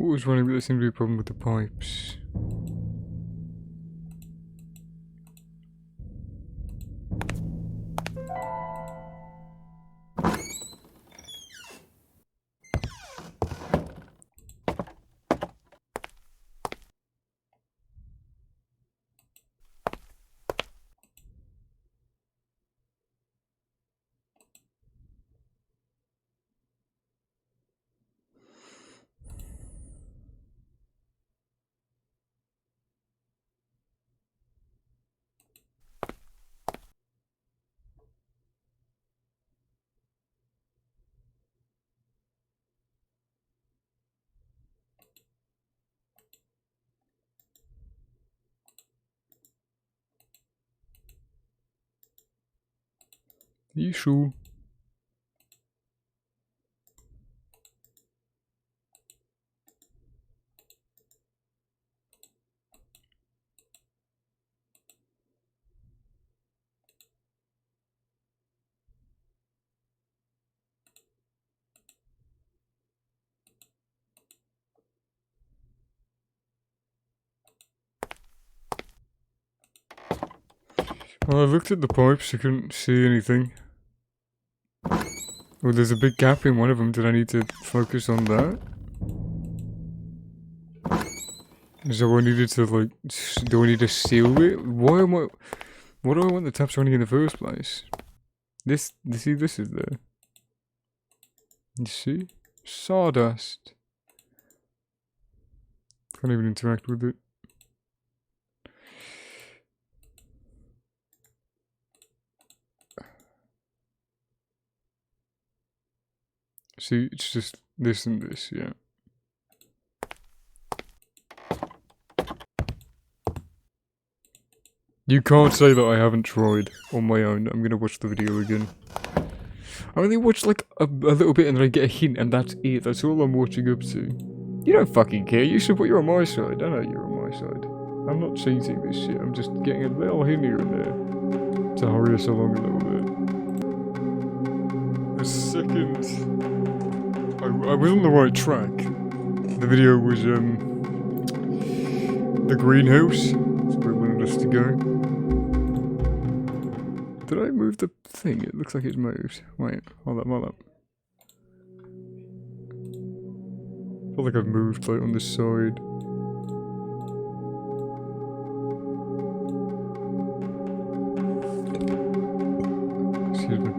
what was running, but there seemed to be a problem with the pipes. Are you sure? Well, I looked at the pipes, I couldn't see anything. Oh, there's a big gap in one of them. Did I need to focus on that? Is that what I needed to, like, do I need to seal it? Why am I... Why do I want the taps running in the first place? This is there. You see? Sawdust. Can't even interact with it. See, it's just this and this, yeah. You can't say that I haven't tried on my own. I'm gonna watch the video again. I only watch like a little bit and then I get a hint and that's it. That's all I'm watching up to. You don't fucking care. You should put you're on my side. I know you're on my side. I'm not cheating this shit. I'm just getting a little hint here and there to hurry us along a little bit. A second. I was on the right track. The video was the greenhouse. That's where it wanted us to go. Did I move the thing? It looks like it's moved. Wait, hold up, hold up. I feel like I've moved like on this side. Excuse me.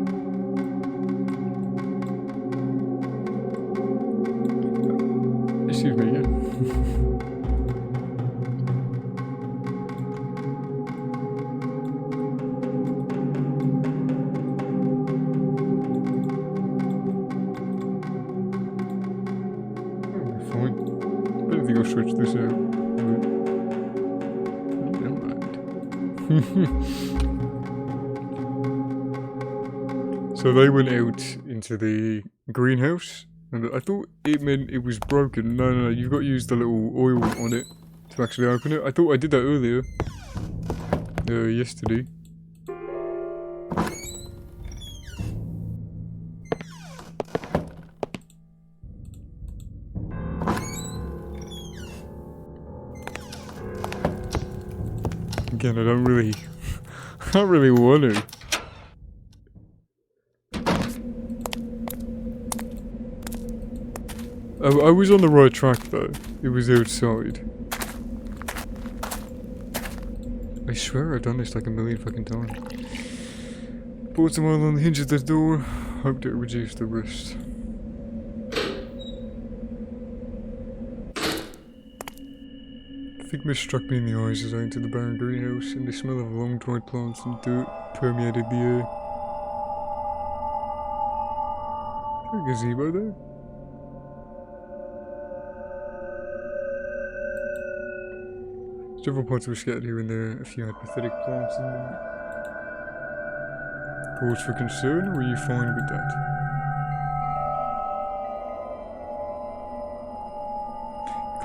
Excuse me again. I'll switch this out. Never mind. So they went out into the greenhouse, and I thought it meant it was broken. No, no, no, you've got to use the little oil on it to actually open it. I thought I did that earlier. Yesterday. Again, I don't really want to. I was on the right track though. It was outside. I swear I've done this like a million fucking times. Poured some oil on the hinge of the door. Hoped it would reduce the rust. Thick mist struck me in the eyes as I entered the barren greenhouse, and the smell of long dried plants and dirt permeated the air. Is there a gazebo there? Several pots were scattered here and there, a few had pathetic plants in them. Cause for concern, or were you fine with that?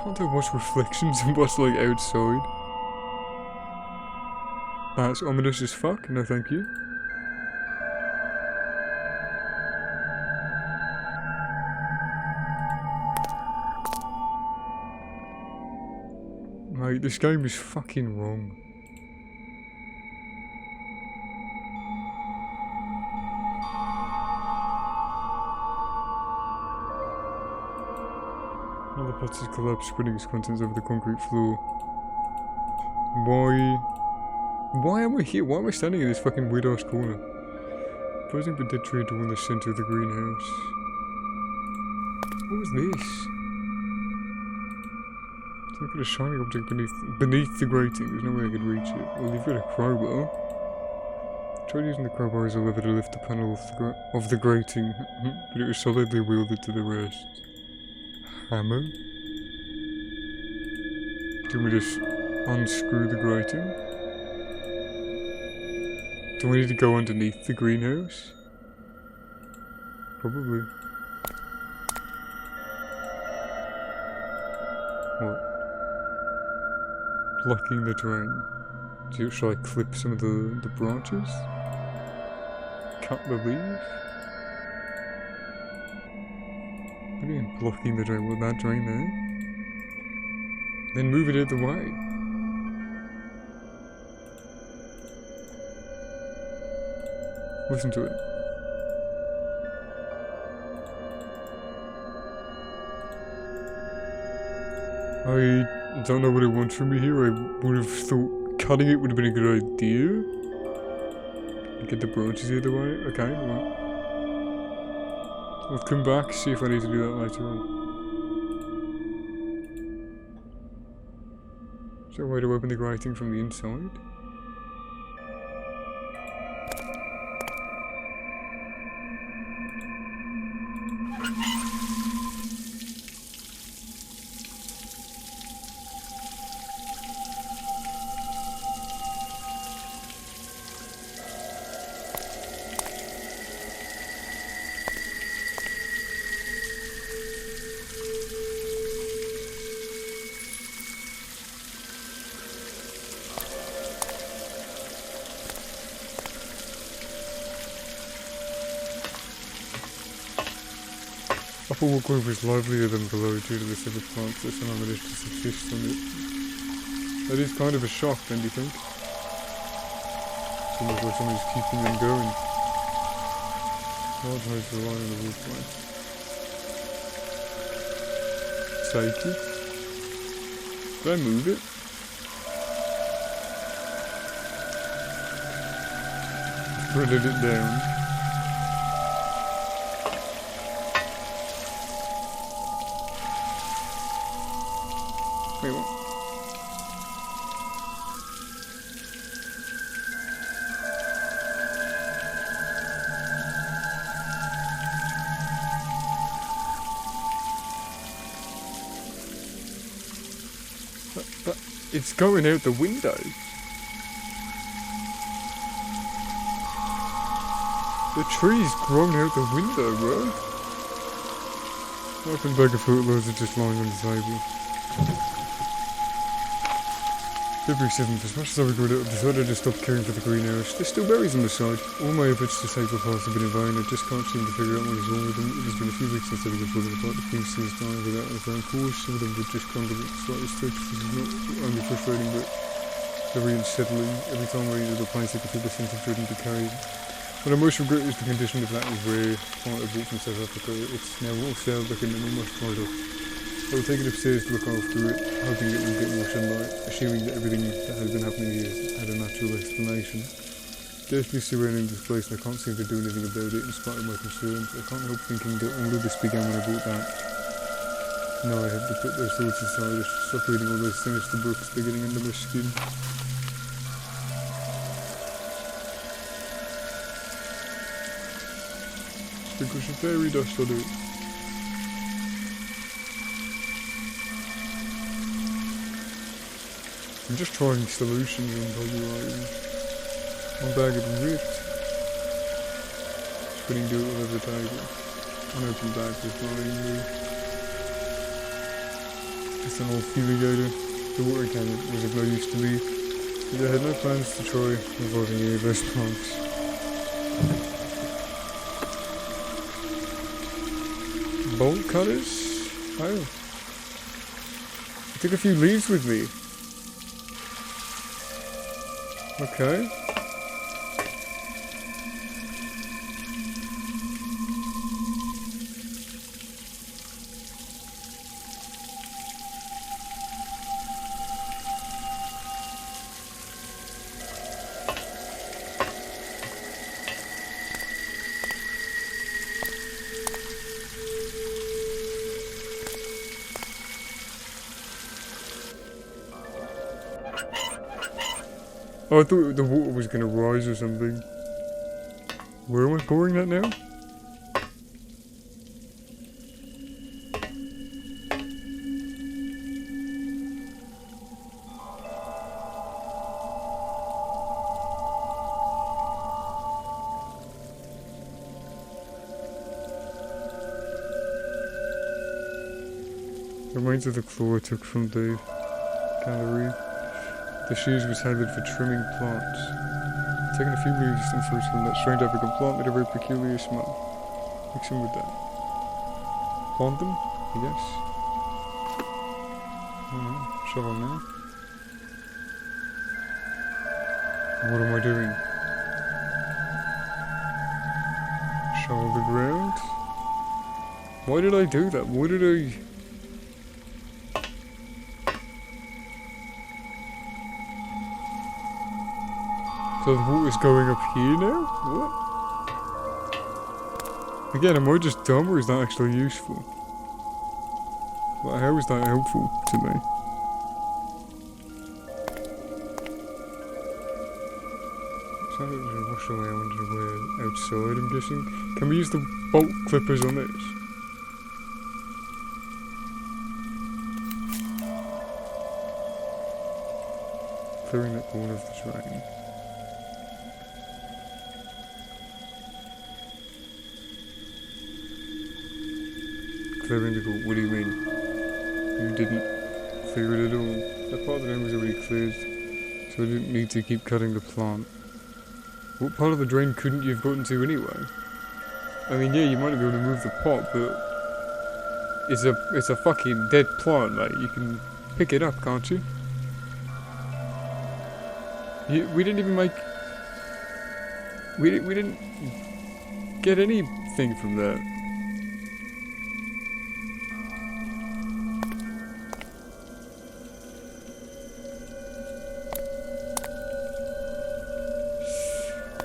Can't I watch reflections and what's like outside? That's ominous as fuck, no thank you. Mate, this game is fucking wrong. All the pots has collapsed, spreading its contents over the concrete floor. Why am I here? Why am I standing in this fucking weird ass corner? Posing for dead tree door in the center of the greenhouse. What was this? Look at a shiny object beneath the grating. There's no way I could reach it. Well, you've got a crowbar. Tried using the crowbar as a lever to lift the panel of the grating, but it was solidly wielded to the rest. Hammer? Do we just unscrew the grating? Do we need to go underneath the greenhouse? Probably. What? Blocking the drain. Should I clip some of the branches? Cut the leaf? What do you mean blocking the drain? Will that drain there? Then move it out the way. Listen to it. I don't know what it wants from me here. I would have thought cutting it would have been a good idea. Get the branches the other way. Okay, well. I'll come back, see if I need to do that later on. Is there a way to open the grating from the inside? Upper walkway was livelier than below due to the several plants that somehow managed to subsist on it. That is kind of a shock, don't you think? It's almost like somebody's keeping them going. Large hose rely on the walkway. Safety? Did I move it? Threaded it down. Wait, what? But it's going out the window. The tree's grown out the window, bro. Open bag of fertilizer just lying on the table. February 7th, as much as I regret it, I've decided to stop caring for the greenhouse. There's still berries on the side. All my efforts to save the plants have been in vain. I just can't seem to figure out what is wrong with them. It has been a few weeks since they've been falling apart. The things seem dying without a firm cause. Some of them would just crumble at the slightest touch. This is not only frustrating, but very unsettling. Every time I enter the place, I can feel the sense of dread and decay. What I most regret is the condition of that rare plant I bought from South Africa. It's now all sour looking and almost dried up. I will take it upstairs to look after it, hoping it will get more sunlight, assuming that everything that has been happening here had a natural explanation. Scarcely surrounding this place, and I can't seem to do anything about it in spite of my concerns. I can't help thinking that all of this began when I bought that. Now I have to put those thoughts aside. I should stop reading all those sinister books. They're getting under my skin. Sprinkle some fairy dust on it. I'm just trying solutions on value items. One bag had been ripped. Just putting dirt all over the table. Unopened bag was lying there. It's an old fumigator. The water cannon was of no use to me, but I had no plans to try reviving any of those plants. Bolt cutters? Oh. I took a few leaves with me. Okay. Oh, I thought the water was gonna rise or something. Where am I pouring that now? Remains of the claw I took from the gallery. The shears was handled for trimming plants. Taking a few leaves and fruits from that strange African plant made a very peculiar smell. Mixing with that. Plant them? Yes. Shovel now. What am I doing? Shovel the ground? Why did I do that? Why did I... So the water's going up here now? What? Again, am I just dumb or is that actually useful? Like, how is that helpful to me? So it was washed away underwear outside, I'm guessing. Can we use the bolt clippers on this? Clearing the corner of the drain. Clearing the corner, what do you mean? You didn't clear it at all. That part of the drain was already cleared, so I didn't need to keep cutting the plant. What part of the drain couldn't you have gotten to anyway? I mean, yeah, you might be able to move the pot, but it's a fucking dead plant, mate. You can pick it up, can't you? We didn't even make... We didn't get anything from that.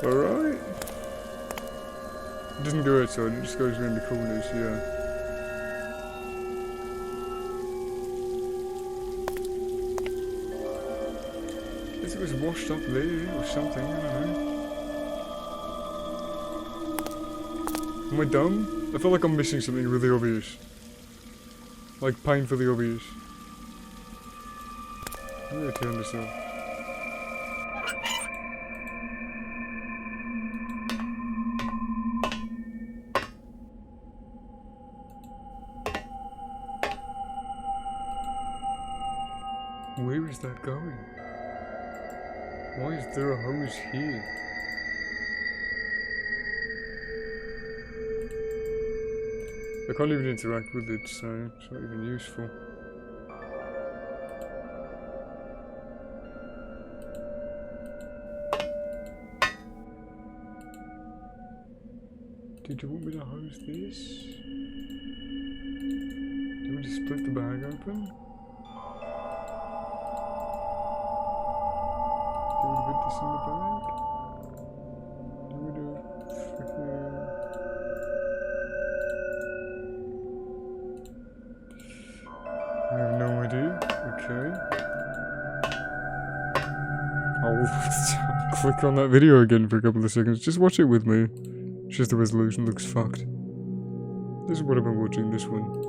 Alright. It doesn't go outside, it just goes around the corners, yeah. I guess it was washed up there or something, I don't know. Am I dumb? I feel like I'm missing something really obvious. Like painfully obvious. I'm gonna turn this off. Where is that going? Why is there a hose here? I can't even interact with it, so it's not even useful. Did you want me to hose this? Do you want me to split the bag open? Do you want to put this in the bag? Do you want to freaking... I have no idea. Okay. I'll click on that video again for a couple of seconds. Just watch it with me. It's just the resolution looks fucked. This is what I've been watching, this one.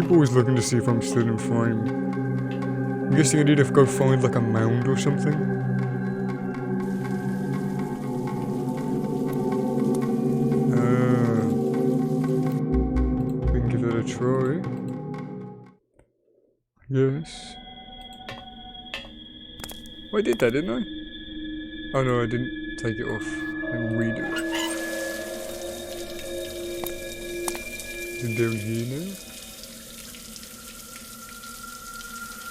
keep always looking to see if I'm still in frame. I'm guessing I need to go find like a mound or something. We can give that a try. Yes. Oh, I did that, didn't I? Oh no, I didn't take it off and redo it. Is it down here now?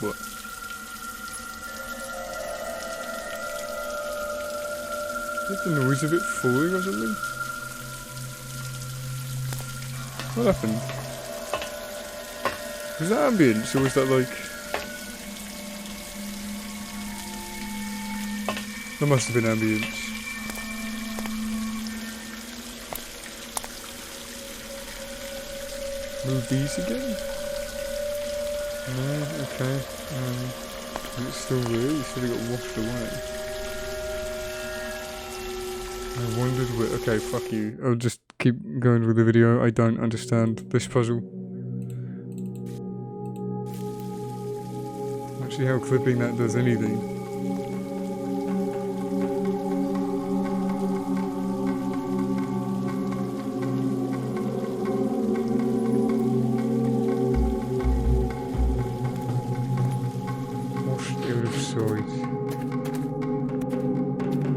What? Is the noise of it falling or something? What happened? Was that ambience or was that like... That must have been ambience. Move these again? No, okay. It's still there, you said it got washed away. I wondered where... Okay, fuck you. I'll just keep going with the video. I don't understand this puzzle. Actually, how clipping that does anything.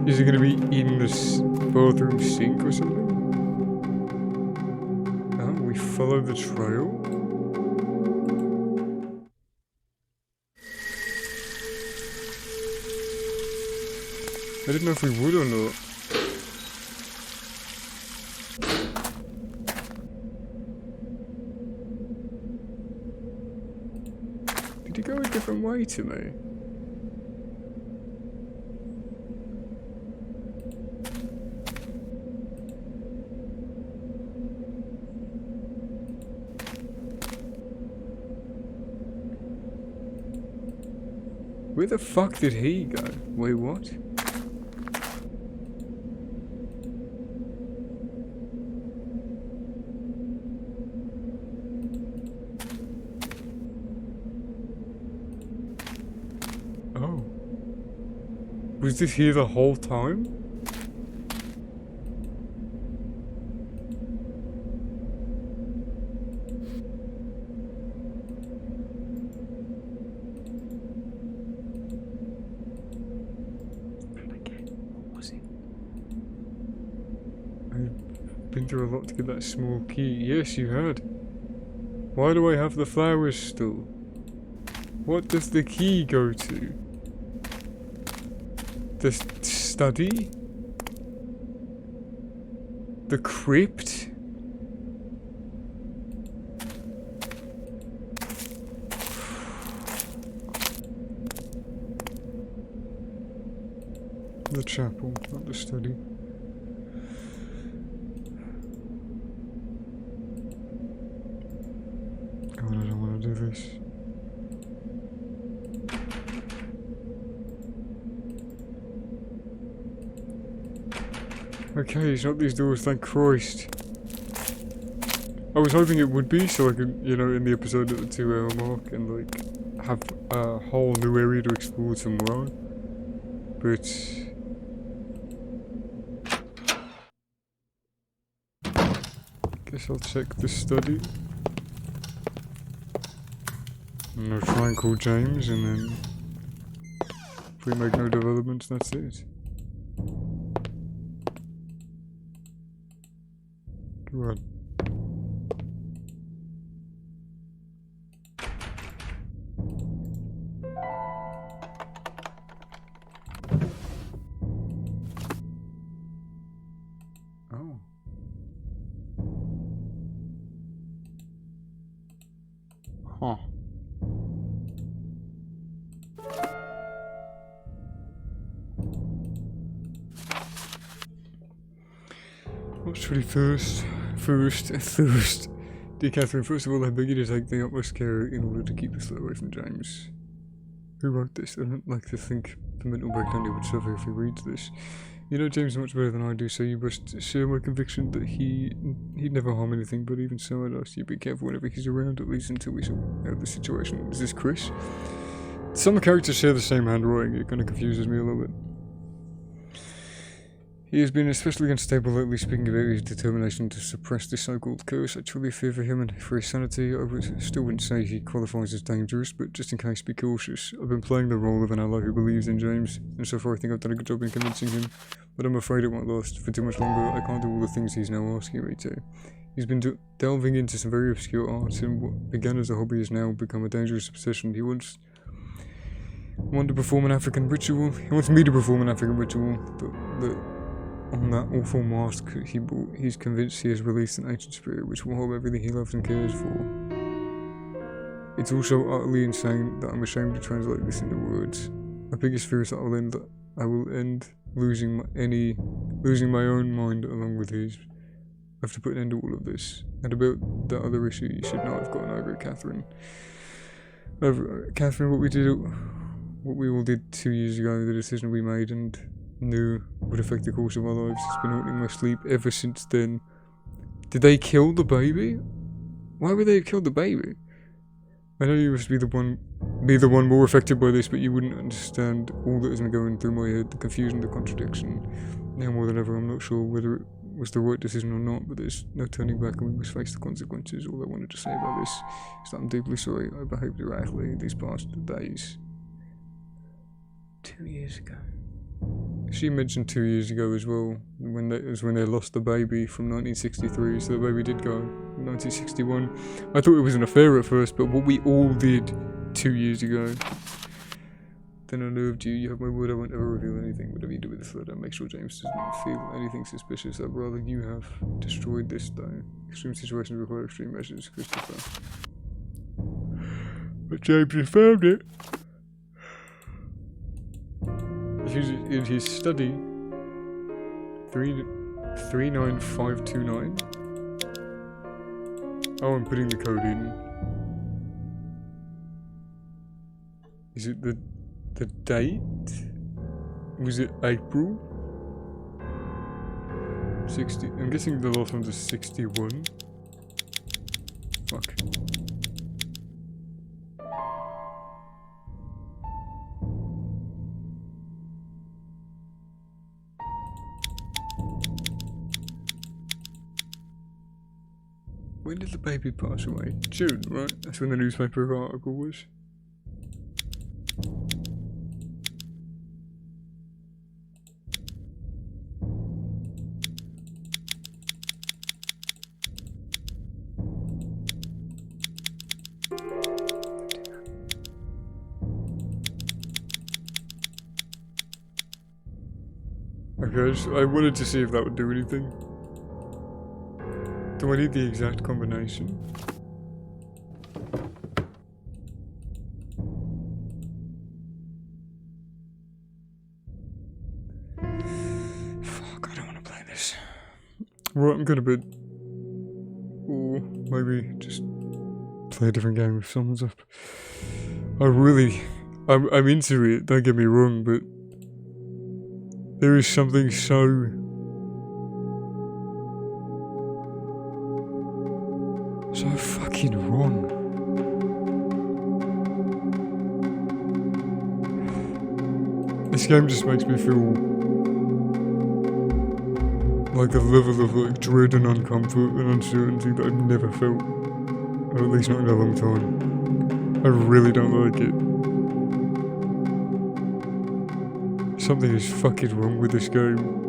Is it going to be in the bathroom sink or something? Oh, we follow the trail? I didn't know if we would or not. Did he go a different way to me? Where the fuck did he go? Wait, what? Oh. Was this here the whole time? Been through a lot to get that small key. Yes, you had. Why do I have the flowers still? What does the key go to? The study? The crypt? The chapel, not the study. God, I don't want to do this. Okay, it's not these doors, thank Christ. I was hoping it would be, so I could, you know, in the episode at the 2-hour mark and, like, have a whole new area to explore tomorrow. But... guess I'll check the study. And I'll try and call James, and then... if we make no developments, that's it. Go on. Oh. Huh. What's really first? Dear Catherine, first of all, I beg you to take the utmost care in order to keep us away from James. Who wrote this? I don't like to think the mental breakdown he would suffer if he reads this. You know James much better than I do, so you must share my conviction that he'd never harm anything, but even so I'd ask you to be careful whenever he's around, at least until we sort out the situation. Is this Chris? Some of the characters share the same handwriting, it kind of confuses me a little bit. He has been especially unstable lately, speaking about his determination to suppress this so-called curse. I truly fear for him and for his sanity. I still wouldn't say he qualifies as dangerous, but just in case, be cautious. I've been playing the role of an ally who believes in James, and so far I think I've done a good job in convincing him, but I'm afraid it won't last for too much longer. I can't do all the things he's now asking me to. He's been delving into some very obscure arts, and what began as a hobby has now become a dangerous obsession. He wants to perform an African ritual. He wants me to perform an African ritual, but on that awful mask he bought, he's convinced he has released an ancient spirit which will hold everything he loves and cares for. It's also utterly insane that I'm ashamed to translate this into words. My biggest fear is that I will end losing my own mind along with his. I have to put an end to all of this. And about the other issue, you should know I've gotten over it, Catherine. Catherine, what we all did 2 years ago, the decision we made and knew would affect the course of our lives, has been haunting my sleep ever since then. Did they kill the baby? Why would they have killed the baby? I know you must be the one more affected by this, but you wouldn't understand all that has been going through my head, the confusion, the contradiction. Now more than ever, I'm not sure whether it was the right decision or not, but there's no turning back and we must face the consequences. All I wanted to say about this is that I'm deeply sorry I behaved erratically these past days. 2 years ago. She mentioned 2 years ago as well, when they lost the baby from 1963, so the baby did go in 1961. I thought it was an affair at first, but what we all did 2 years ago. Then I nerved you. You have my word I won't ever reveal anything. Whatever you do with this letter, make sure James doesn't feel anything suspicious. I'd rather you have destroyed this, though. Extreme situations require extreme measures, Christopher. But James has found it. In his study 39529. Oh, I'm putting the code in. Is it the date? Was it April? 60. I'm guessing the last one's a 61. Fuck. When did the baby pass away? June, right? That's when the newspaper article was. Okay, I wanted to see if that would do anything. Do I need the exact combination? Fuck, I don't want to play this. Right, I'm gonna bid. Or maybe just play a different game if someone's up. I'm into it, don't get me wrong, but there is something so fucking wrong. This game just makes me feel like a level of like dread and uncomfort and uncertainty that I've never felt, or at least not in a long time. I really don't like it. Something is fucking wrong with this game.